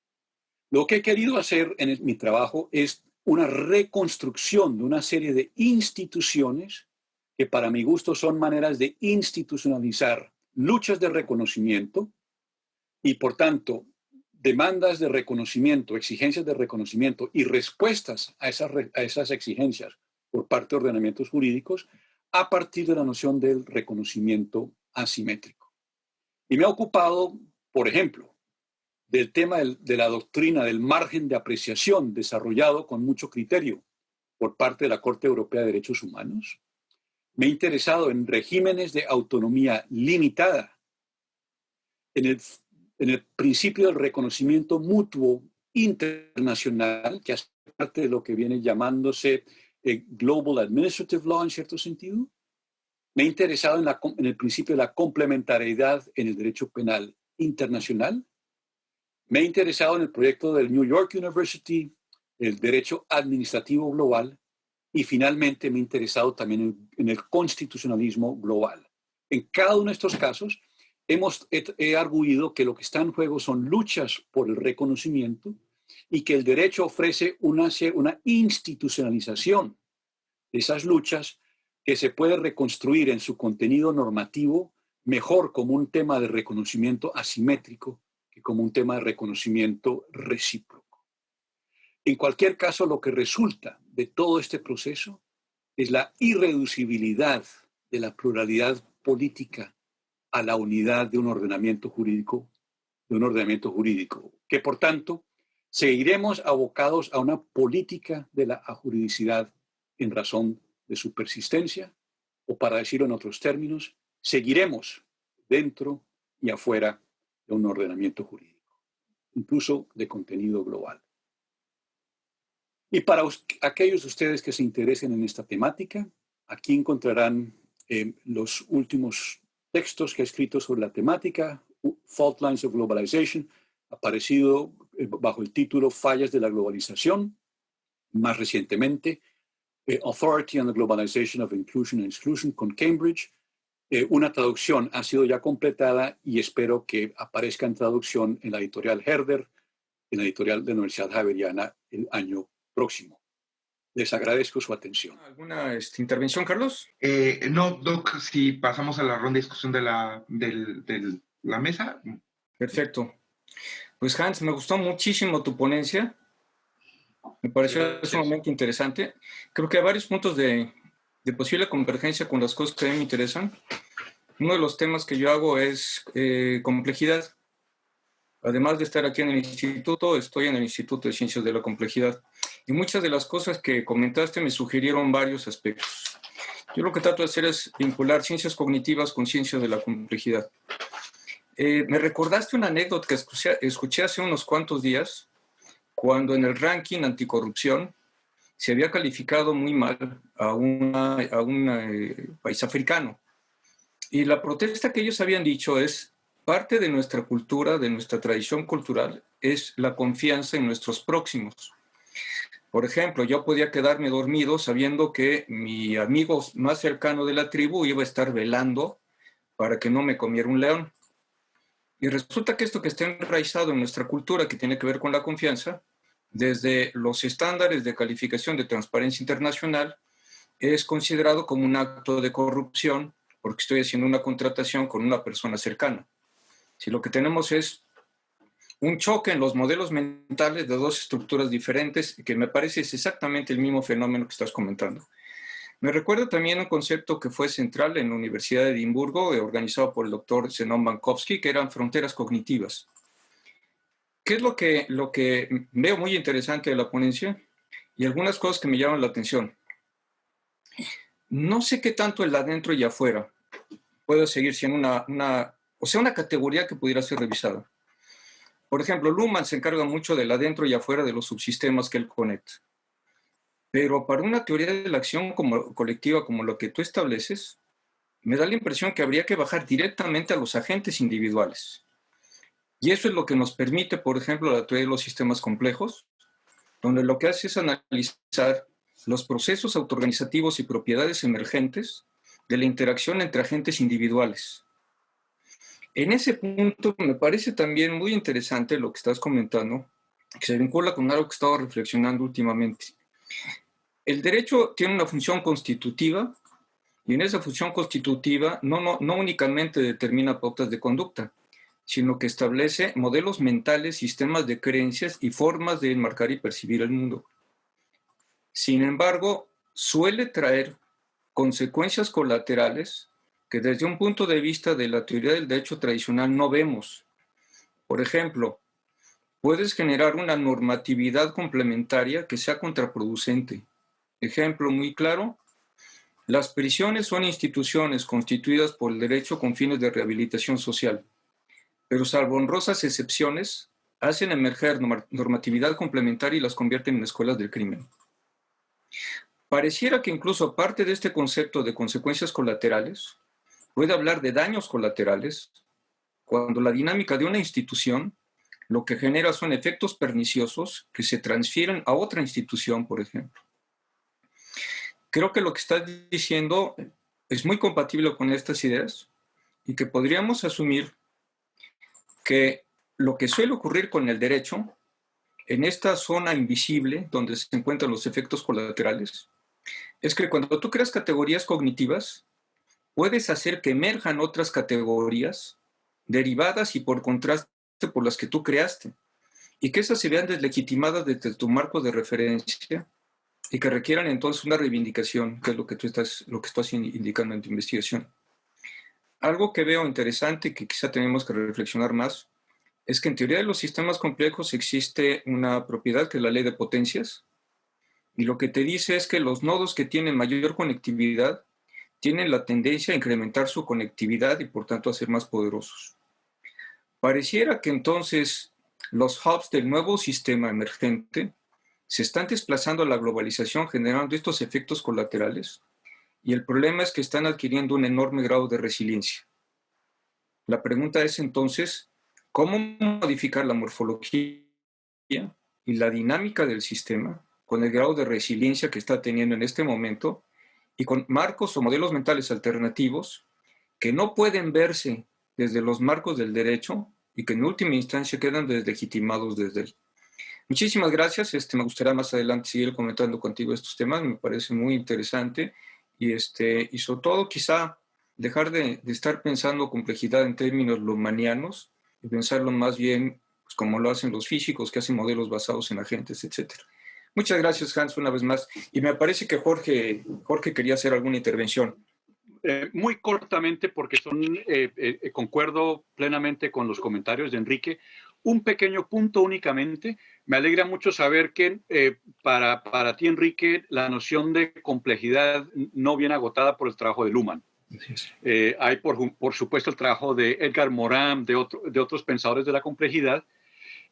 Lo que he querido hacer en mi trabajo es una reconstrucción de una serie de instituciones que para mi gusto son maneras de institucionalizar luchas de reconocimiento y, por tanto, demandas de reconocimiento, exigencias de reconocimiento y respuestas a esas exigencias por parte de ordenamientos jurídicos a partir de la noción del reconocimiento asimétrico. Y me ha ocupado, por ejemplo, del tema de la doctrina del margen de apreciación desarrollado con mucho criterio por parte de la Corte Europea de Derechos Humanos. Me he interesado en regímenes de autonomía limitada, en el principio del reconocimiento mutuo internacional, que hace parte de lo que viene llamándose Global Administrative Law en cierto sentido. Me he interesado en el principio de la complementariedad en el derecho penal internacional. Me he interesado en el proyecto del New York University, el derecho administrativo global, y finalmente me he interesado también en el constitucionalismo global. En cada uno de estos casos he arguido que lo que está en juego son luchas por el reconocimiento y que el derecho ofrece una institucionalización de esas luchas que se puede reconstruir en su contenido normativo mejor como un tema de reconocimiento asimétrico que como un tema de reconocimiento recíproco. En cualquier caso, lo que resulta de todo este proceso es la irreducibilidad de la pluralidad política a la unidad de un ordenamiento jurídico, que por tanto seguiremos abocados a una política de la ajuridicidad en razón de su persistencia, o para decirlo en otros términos, seguiremos dentro y afuera de un ordenamiento jurídico, incluso de contenido global. Y para aquellos de ustedes que se interesen en esta temática, aquí encontrarán los últimos textos que he escrito sobre la temática, Fault Lines of Globalization, aparecido bajo el título Fallas de la Globalización, más recientemente, Authority on the Globalization of Inclusion and Exclusion con Cambridge. Una traducción ha sido ya completada y espero que aparezca en traducción en la editorial Herder, en la editorial de la Universidad Javeriana el año próximo. Les agradezco su atención. ¿Alguna intervención, Carlos? No, Doc, si pasamos a la ronda de discusión de la mesa. Perfecto. Pues Hans, me gustó muchísimo tu ponencia. Me pareció sumamente interesante. Creo que hay varios puntos de posible convergencia con las cosas que a mí me interesan. Uno de los temas que yo hago es complejidad. Además de estar aquí en el instituto, estoy en el Instituto de Ciencias de la Complejidad. Y muchas de las cosas que comentaste me sugirieron varios aspectos. Yo lo que trato de hacer es vincular ciencias cognitivas con ciencias de la complejidad. Me recordaste una anécdota que escuché hace unos cuantos días, cuando en el ranking anticorrupción se había calificado muy mal a un país africano. Y la protesta que ellos habían dicho es: parte de nuestra cultura, de nuestra tradición cultural, es la confianza en nuestros próximos. Por ejemplo, yo podía quedarme dormido sabiendo que mi amigo más cercano de la tribu iba a estar velando para que no me comiera un león. Y resulta que esto que está enraizado en nuestra cultura, que tiene que ver con la confianza, desde los estándares de calificación de Transparencia Internacional, es considerado como un acto de corrupción porque estoy haciendo una contratación con una persona cercana. Si lo que tenemos es un choque en los modelos mentales de dos estructuras diferentes, que me parece es exactamente el mismo fenómeno que estás comentando. Me recuerda también un concepto que fue central en la Universidad de Edimburgo, organizado por el doctor Zenon Bankovsky, que eran fronteras cognitivas. ¿Qué es lo que veo muy interesante de la ponencia? Y algunas cosas que me llaman la atención. No sé qué tanto el adentro y afuera puede seguir siendo una categoría que pudiera ser revisada. Por ejemplo, Luhmann se encarga mucho del adentro y afuera de los subsistemas que él conecta. Pero para una teoría de la acción colectiva como lo que tú estableces, me da la impresión que habría que bajar directamente a los agentes individuales. Y eso es lo que nos permite, por ejemplo, la teoría de los sistemas complejos, donde lo que hace es analizar los procesos autoorganizativos y propiedades emergentes de la interacción entre agentes individuales. En ese punto me parece también muy interesante lo que estás comentando, que se vincula con algo que estaba reflexionando últimamente. El derecho tiene una función constitutiva, y en esa función constitutiva no únicamente determina pautas de conducta, sino que establece modelos mentales, sistemas de creencias y formas de enmarcar y percibir el mundo. Sin embargo, suele traer consecuencias colaterales que desde un punto de vista de la teoría del derecho tradicional no vemos. Por ejemplo, puedes generar una normatividad complementaria que sea contraproducente. Ejemplo muy claro: las prisiones son instituciones constituidas por el derecho con fines de rehabilitación social, pero salvo honrosas excepciones, hacen emerger normatividad complementaria y las convierten en escuelas del crimen. Pareciera que incluso parte de este concepto de consecuencias colaterales puede hablar de daños colaterales, cuando la dinámica de una institución lo que genera son efectos perniciosos que se transfieren a otra institución, por ejemplo. Creo que lo que estás diciendo es muy compatible con estas ideas y que podríamos asumir que lo que suele ocurrir con el derecho, en esta zona invisible donde se encuentran los efectos colaterales, es que cuando tú creas categorías cognitivas, puedes hacer que emerjan otras categorías derivadas y por contraste por las que tú creaste, y que esas se vean deslegitimadas desde tu marco de referencia y que requieran entonces una reivindicación, que es lo que tú estás indicando en tu investigación. Algo que veo interesante y que quizá tenemos que reflexionar más es que en teoría de los sistemas complejos existe una propiedad que es la ley de potencias, y lo que te dice es que los nodos que tienen mayor conectividad tienen la tendencia a incrementar su conectividad y por tanto a ser más poderosos. Pareciera que entonces los hubs del nuevo sistema emergente se están desplazando a la globalización, generando estos efectos colaterales, y el problema es que están adquiriendo un enorme grado de resiliencia. La pregunta es entonces, ¿cómo modificar la morfología y la dinámica del sistema con el grado de resiliencia que está teniendo en este momento y con marcos o modelos mentales alternativos que no pueden verse desde los marcos del derecho y que en última instancia quedan deslegitimados desde él? Muchísimas gracias. Me gustaría más adelante seguir comentando contigo estos temas. Me parece muy interesante y sobre todo quizá dejar de estar pensando complejidad en términos luhmannianos y pensarlo más bien pues, como lo hacen los físicos, que hacen modelos basados en agentes, etc. Muchas gracias, Hans, una vez más. Y me parece que Jorge quería hacer alguna intervención. Muy cortamente, porque concuerdo plenamente con los comentarios de Enrique. un pequeño punto únicamente. Me alegra mucho saber que para ti, Enrique, la noción de complejidad no viene agotada por el trabajo de Luhmann. Hay, por supuesto, el trabajo de Edgar Morin, de otros pensadores de la complejidad.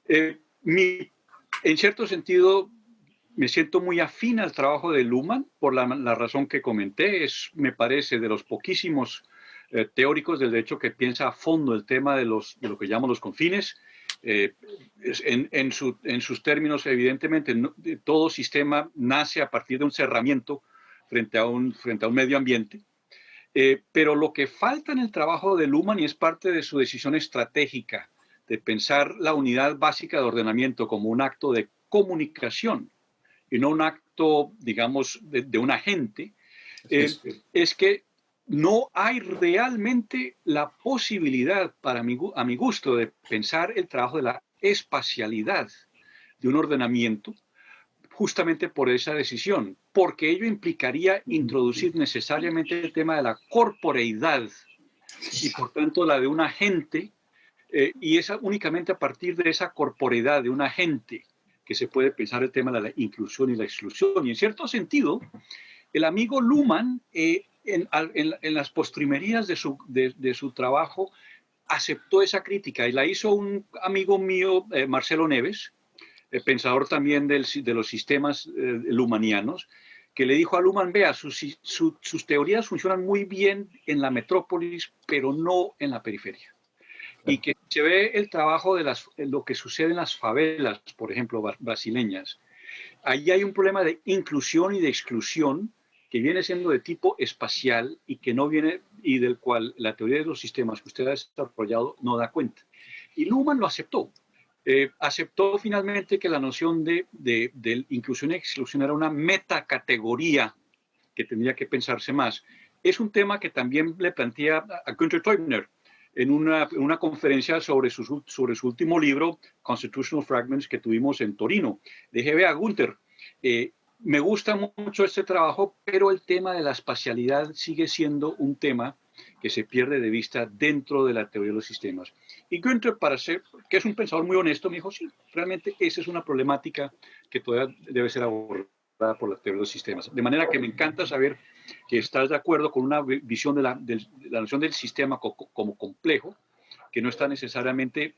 En cierto sentido, me siento muy afín al trabajo de Luhmann por la razón que comenté. Me parece, de los poquísimos teóricos del derecho que piensa a fondo el tema de lo que llamamos los confines. En sus términos, evidentemente, todo sistema nace a partir de un cerramiento frente a un medio ambiente. Pero lo que falta en el trabajo de Luhmann, y es parte de su decisión estratégica de pensar la unidad básica de ordenamiento como un acto de comunicación y no un acto, digamos, de un agente, es que no hay realmente la posibilidad, a mi gusto, de pensar el trabajo de la espacialidad de un ordenamiento, justamente por esa decisión, porque ello implicaría introducir necesariamente el tema de la corporeidad y por tanto la de un agente, y es únicamente a partir de esa corporeidad de un agente que se puede pensar el tema de la inclusión y la exclusión. Y en cierto sentido, el amigo Luhmann, en las postrimerías de su trabajo, aceptó esa crítica y la hizo un amigo mío, Marcelo Neves, pensador también de los sistemas luhmannianos, que le dijo a Luhmann: vea, sus teorías funcionan muy bien en la metrópolis, pero no en la periferia. Y que se ve el trabajo de lo que sucede en las favelas, por ejemplo, brasileñas. Ahí hay un problema de inclusión y de exclusión que viene siendo de tipo espacial y que no viene, y del cual la teoría de los sistemas que usted ha desarrollado no da cuenta. Y Luhmann lo aceptó. Aceptó finalmente que la noción de inclusión y exclusión era una metacategoría que tendría que pensarse más. Es un tema que también le plantea a Günther Teubner en una conferencia sobre su último libro, Constitutional Fragments, que tuvimos en Torino. Le dije: vea, Günther, me gusta mucho este trabajo, pero el tema de la espacialidad sigue siendo un tema que se pierde de vista dentro de la teoría de los sistemas. Y Günther, que es un pensador muy honesto, me dijo: sí, realmente esa es una problemática que todavía debe ser abordada por la teoría de los sistemas. De manera que me encanta saber que estás de acuerdo con una visión de la noción del sistema como complejo, que no está necesariamente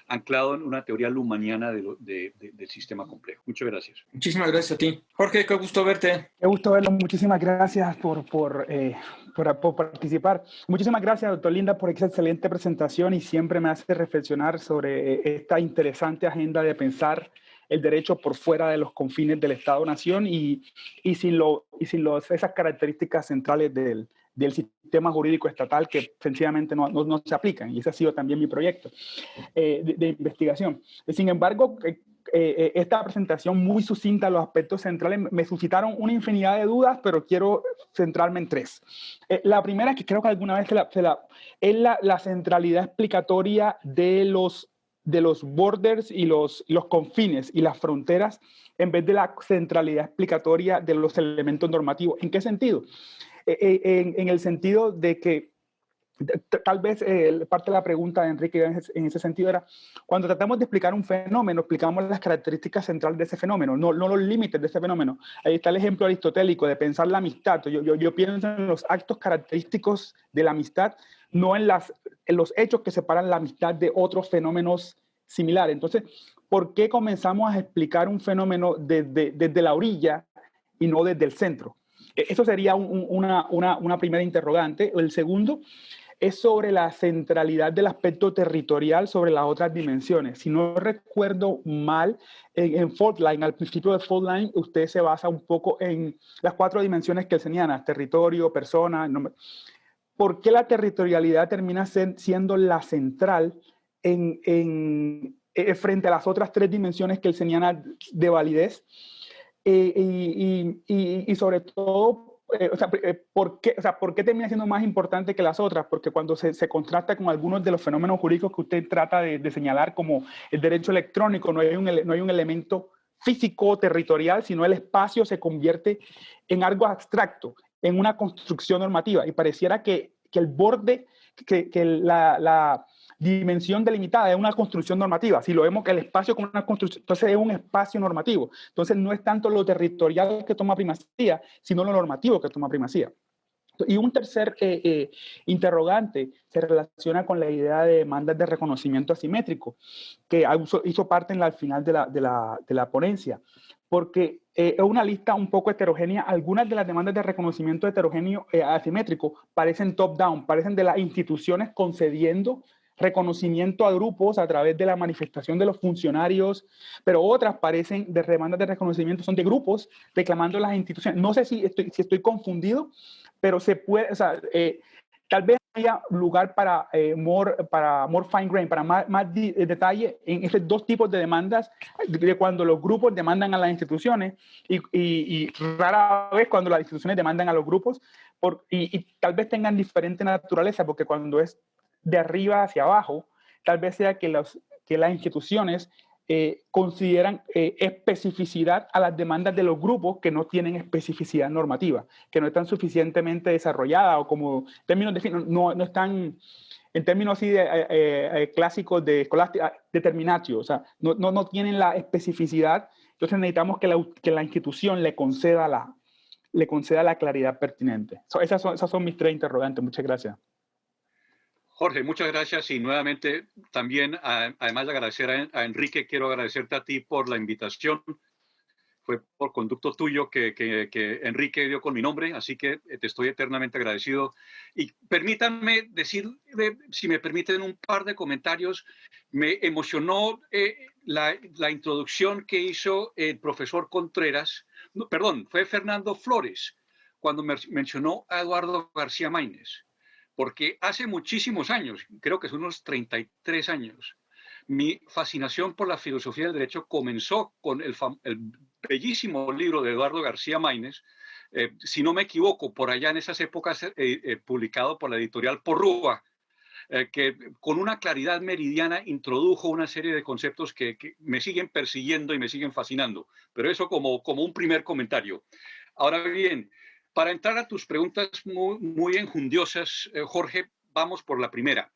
anclado en una teoría luhmanniana del sistema complejo. Muchas gracias. Muchísimas gracias a ti. Jorge, qué gusto verte. Qué gusto verlo. Muchísimas gracias por participar. Muchísimas gracias, doctor Lindahl, por esa excelente presentación, y siempre me hace reflexionar sobre esta interesante agenda de pensar el derecho por fuera de los confines del Estado-Nación y sin esas características centrales del sistema jurídico estatal que sencillamente no se aplican. Y ese ha sido también mi proyecto de investigación. Sin embargo, esta presentación muy sucinta, los aspectos centrales, me suscitaron una infinidad de dudas, pero quiero centrarme en tres. La primera, que creo que alguna vez es la centralidad explicatoria de los borders y los confines y las fronteras, en vez de la centralidad explicatoria de los elementos normativos. ¿En qué sentido? En el sentido de que tal vez parte de la pregunta de Enrique en ese sentido era: cuando tratamos de explicar un fenómeno, explicamos las características centrales de ese fenómeno, no los límites de ese fenómeno. Ahí está el ejemplo aristotélico de pensar la amistad. Yo pienso en los actos característicos de la amistad, no en los hechos que separan la amistad de otros fenómenos similares. Entonces, ¿por qué comenzamos a explicar un fenómeno desde la orilla y no desde el centro? Eso sería una primera interrogante. El segundo es sobre la centralidad del aspecto territorial sobre las otras dimensiones. Si no recuerdo mal, en Fault Line, al principio de Fault Line, usted se basa un poco en las 4 dimensiones que él señala: territorio, persona, nombre. ¿Por qué la territorialidad termina siendo la central frente a las otras 3 dimensiones que él señala de validez? Y sobre todo, ¿por qué termina siendo más importante que las otras? Porque cuando se contrasta con algunos de los fenómenos jurídicos que usted trata de señalar, como el derecho electrónico, no hay un elemento físico territorial, sino el espacio se convierte en algo abstracto, en una construcción normativa, y pareciera que el borde, que dimensión delimitada, es una construcción normativa. Si lo vemos que el espacio como una construcción, entonces es un espacio normativo. Entonces no es tanto lo territorial que toma primacía, sino lo normativo que toma primacía. Y un tercer interrogante se relaciona con la idea de demandas de reconocimiento asimétrico, que hizo parte al final de la ponencia, porque es una lista un poco heterogénea. Algunas de las demandas de reconocimiento heterogéneo asimétrico parecen top-down, parecen de las instituciones concediendo reconocimiento a grupos a través de la manifestación de los funcionarios, pero otras parecen de demandas de reconocimiento, son de grupos reclamando las instituciones. No sé si estoy confundido, pero se puede, o sea, tal vez haya lugar para more fine grain, para más detalle en esos dos tipos de demandas, de cuando los grupos demandan a las instituciones y rara vez cuando las instituciones demandan a los grupos, y tal vez tengan diferente naturaleza, porque cuando es de arriba hacia abajo, tal vez sea que las instituciones consideran especificidad a las demandas de los grupos que no tienen especificidad normativa, que no están suficientemente desarrolladas o como términos no están en términos así clásicos de escolástica, determinatio, o sea, no tienen la especificidad. Entonces necesitamos que la institución le conceda la claridad pertinente. Esas son mis 3 interrogantes. Muchas gracias. Jorge, muchas gracias y nuevamente también, además de agradecer a Enrique, quiero agradecerte a ti por la invitación. Fue por conducto tuyo que Enrique dio con mi nombre, así que te estoy eternamente agradecido. Y permítanme decir, si me permiten, un par de comentarios. Me emocionó la introducción que hizo el profesor Contreras, no, perdón, fue Fernando Flores, cuando mencionó a Eduardo García Maínez. Porque hace muchísimos años, creo que son unos 33 años, mi fascinación por la filosofía del derecho comenzó con el bellísimo libro de Eduardo García Maínez, si no me equivoco, por allá en esas épocas, publicado por la editorial Porrúa, que con una claridad meridiana introdujo una serie de conceptos que me siguen persiguiendo y me siguen fascinando. Pero eso como un primer comentario. Ahora bien, para entrar a tus preguntas muy enjundiosas, Jorge, vamos por la primera.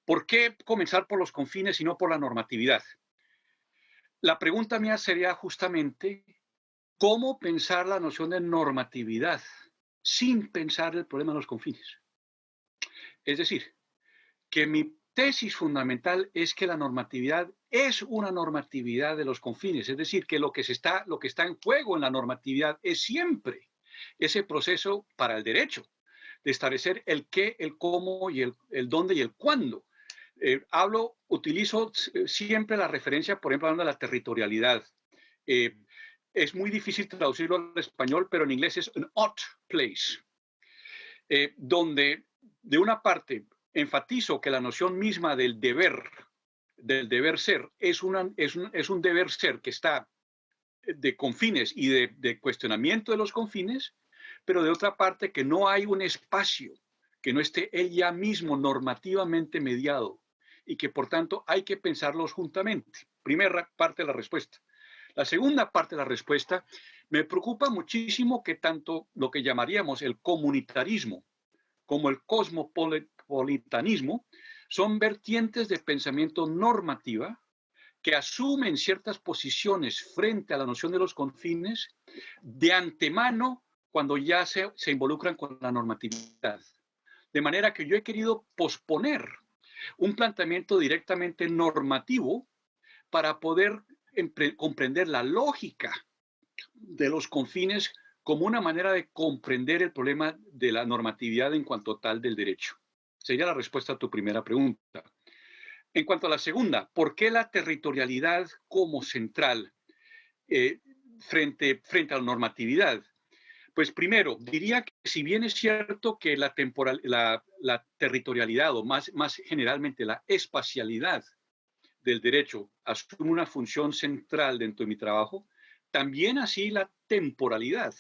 ¿Por qué comenzar por los confines y no por la normatividad? La pregunta mía sería justamente, ¿cómo pensar la noción de normatividad sin pensar el problema de los confines? Es decir, que mi tesis fundamental es que la normatividad es una normatividad de los confines, es decir, que lo que está en juego en la normatividad es siempre ese proceso para el derecho, de establecer el qué, el cómo y el dónde y el cuándo. Utilizo siempre la referencia, por ejemplo, hablando de la territorialidad. Es muy difícil traducirlo al español, pero en inglés es an ought place, donde de una parte enfatizo que la noción misma del deber ser, es un deber ser que está de confines y de cuestionamiento de los confines, pero de otra parte que no hay un espacio que no esté él ya mismo normativamente mediado y que por tanto hay que pensarlos juntamente. Primera parte de la respuesta. La segunda parte de la respuesta, me preocupa muchísimo que tanto lo que llamaríamos el comunitarismo como el cosmopolitanismo son vertientes de pensamiento normativa que asumen ciertas posiciones frente a la noción de los confines de antemano cuando ya se involucran con la normatividad. De manera que yo he querido posponer un planteamiento directamente normativo para poder comprender la lógica de los confines como una manera de comprender el problema de la normatividad en cuanto tal del derecho. Sería la respuesta a tu primera pregunta. En cuanto a la segunda, ¿por qué la territorialidad como central frente a la normatividad? Pues primero, diría que si bien es cierto que la territorialidad o más generalmente la espacialidad del derecho asume una función central dentro de mi trabajo, también así la temporalidad.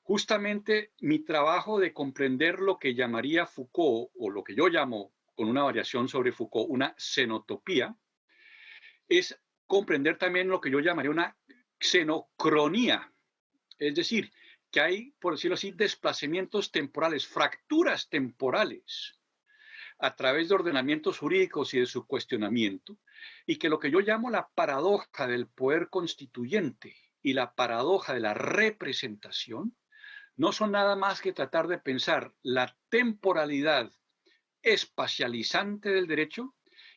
Justamente mi trabajo de comprender lo que llamaría Foucault, o lo que yo llamo, con una variación sobre Foucault, una xenotopía, es comprender también lo que yo llamaría una xenocronía. Es decir, que hay, por decirlo así, desplazamientos temporales, fracturas temporales a través de ordenamientos jurídicos y de su cuestionamiento, y que lo que yo llamo la paradoja del poder constituyente y la paradoja de la representación no son nada más que tratar de pensar la temporalidad espacializante del derecho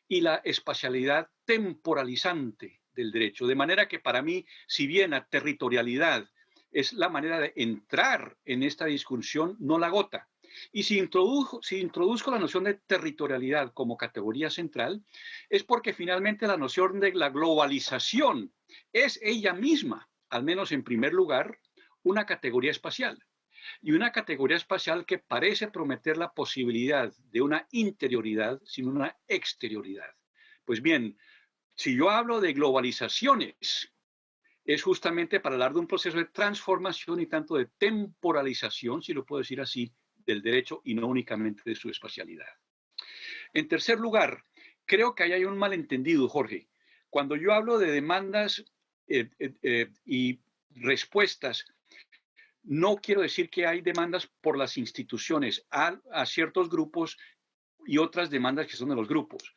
y la espacialidad temporalizante del derecho. De manera que para mí, si bien la territorialidad es la manera de entrar en esta discusión, no la agota. Y si introduzco la noción de territorialidad como categoría central, es porque finalmente la noción de la globalización es ella misma, al menos en primer lugar, una categoría espacial. Y una categoría espacial que parece prometer la posibilidad de una interioridad sin una exterioridad. Pues bien, si yo hablo de globalizaciones, es justamente para hablar de un proceso de transformación y tanto de temporalización, si lo puedo decir así, del derecho y no únicamente de su espacialidad. En tercer lugar, creo que ahí hay un malentendido, Jorge. Cuando yo hablo de demandas y respuestas, no quiero decir que hay demandas por las instituciones a ciertos grupos y otras demandas que son de los grupos.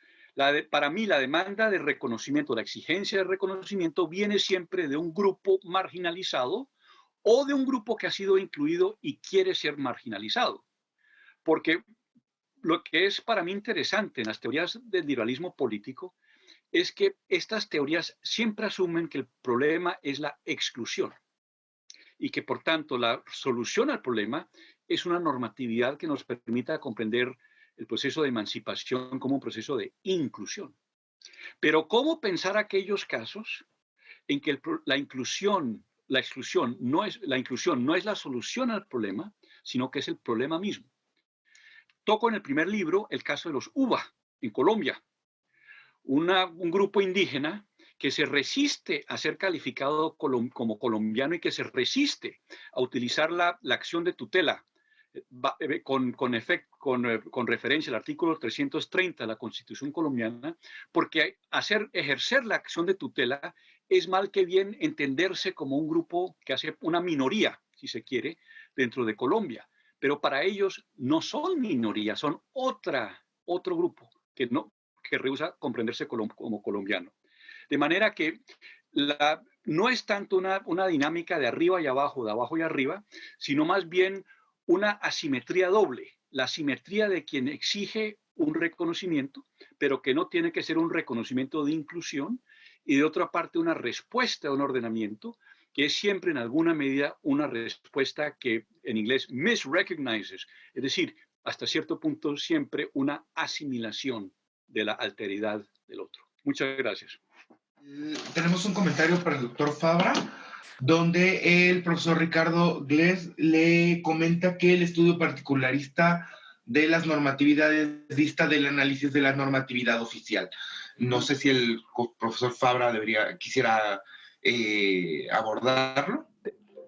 Para mí, la demanda de reconocimiento, la exigencia de reconocimiento viene siempre de un grupo marginalizado o de un grupo que ha sido incluido y quiere ser marginalizado. Porque lo que es para mí interesante en las teorías del liberalismo político es que estas teorías siempre asumen que el problema es la exclusión y que, por tanto, la solución al problema es una normatividad que nos permita comprender el proceso de emancipación como un proceso de inclusión. Pero ¿cómo pensar aquellos casos en que la inclusión no es la solución al problema, sino que es el problema mismo? Toco en el primer libro el caso de los UBA en Colombia, un grupo indígena que se resiste a ser calificado como colombiano y que se resiste a utilizar la acción de tutela con referencia al artículo 330 de la Constitución colombiana, porque ejercer la acción de tutela es mal que bien entenderse como un grupo que hace una minoría, si se quiere, dentro de Colombia. Pero para ellos no son minorías, son otro grupo que rehúsa comprenderse como colombiano. De manera que no es tanto una dinámica de arriba y abajo, de abajo y arriba, sino más bien una asimetría doble. La asimetría de quien exige un reconocimiento, pero que no tiene que ser un reconocimiento de inclusión, y de otra parte una respuesta a un ordenamiento, que es siempre en alguna medida una respuesta que en inglés misrecognizes, es decir, hasta cierto punto siempre una asimilación de la alteridad del otro. Muchas gracias. Tenemos un comentario para el doctor Fabra, donde el profesor Ricardo Glés le comenta que el estudio particularista de las normatividades dista del análisis de la normatividad oficial. No sé si el profesor Fabra quisiera abordarlo.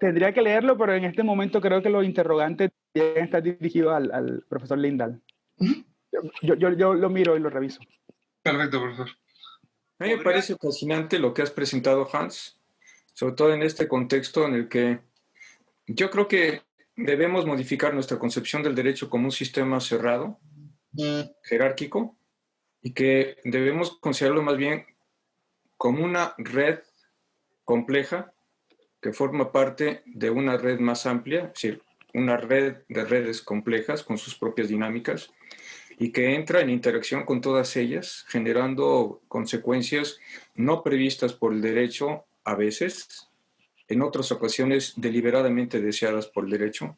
Tendría que leerlo, pero en este momento creo que los interrogantes están dirigidos al profesor Lindahl. Uh-huh. Yo lo miro y lo reviso. Perfecto, profesor. A mí me parece fascinante lo que has presentado, Hans, sobre todo en este contexto en el que yo creo que debemos modificar nuestra concepción del derecho como un sistema cerrado, jerárquico, y que debemos considerarlo más bien como una red compleja que forma parte de una red más amplia, es decir, una red de redes complejas con sus propias dinámicas, y que entra en interacción con todas ellas, generando consecuencias no previstas por el derecho a veces, en otras ocasiones deliberadamente deseadas por el derecho,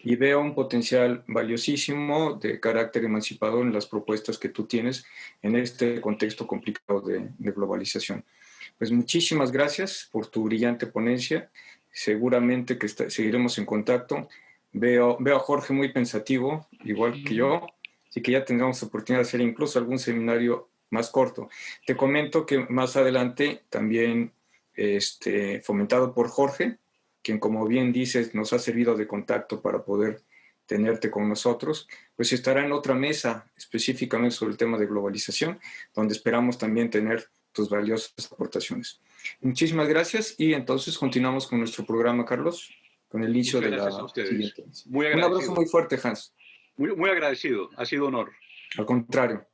y veo un potencial valiosísimo de carácter emancipador en las propuestas que tú tienes en este contexto complicado de globalización. Pues muchísimas gracias por tu brillante ponencia, seguramente que seguiremos en contacto. Veo a Jorge muy pensativo, igual que yo, así que ya tendremos oportunidad de hacer incluso algún seminario más corto. Te comento que más adelante, también fomentado por Jorge, quien, como bien dices, nos ha servido de contacto para poder tenerte con nosotros, pues estará en otra mesa específicamente sobre el tema de globalización, donde esperamos también tener tus valiosas aportaciones. Muchísimas gracias y entonces continuamos con nuestro programa, Carlos, con el inicio de la siguiente. Muy un abrazo muy fuerte, Hans. Muy agradecido, ha sido un honor. Al contrario.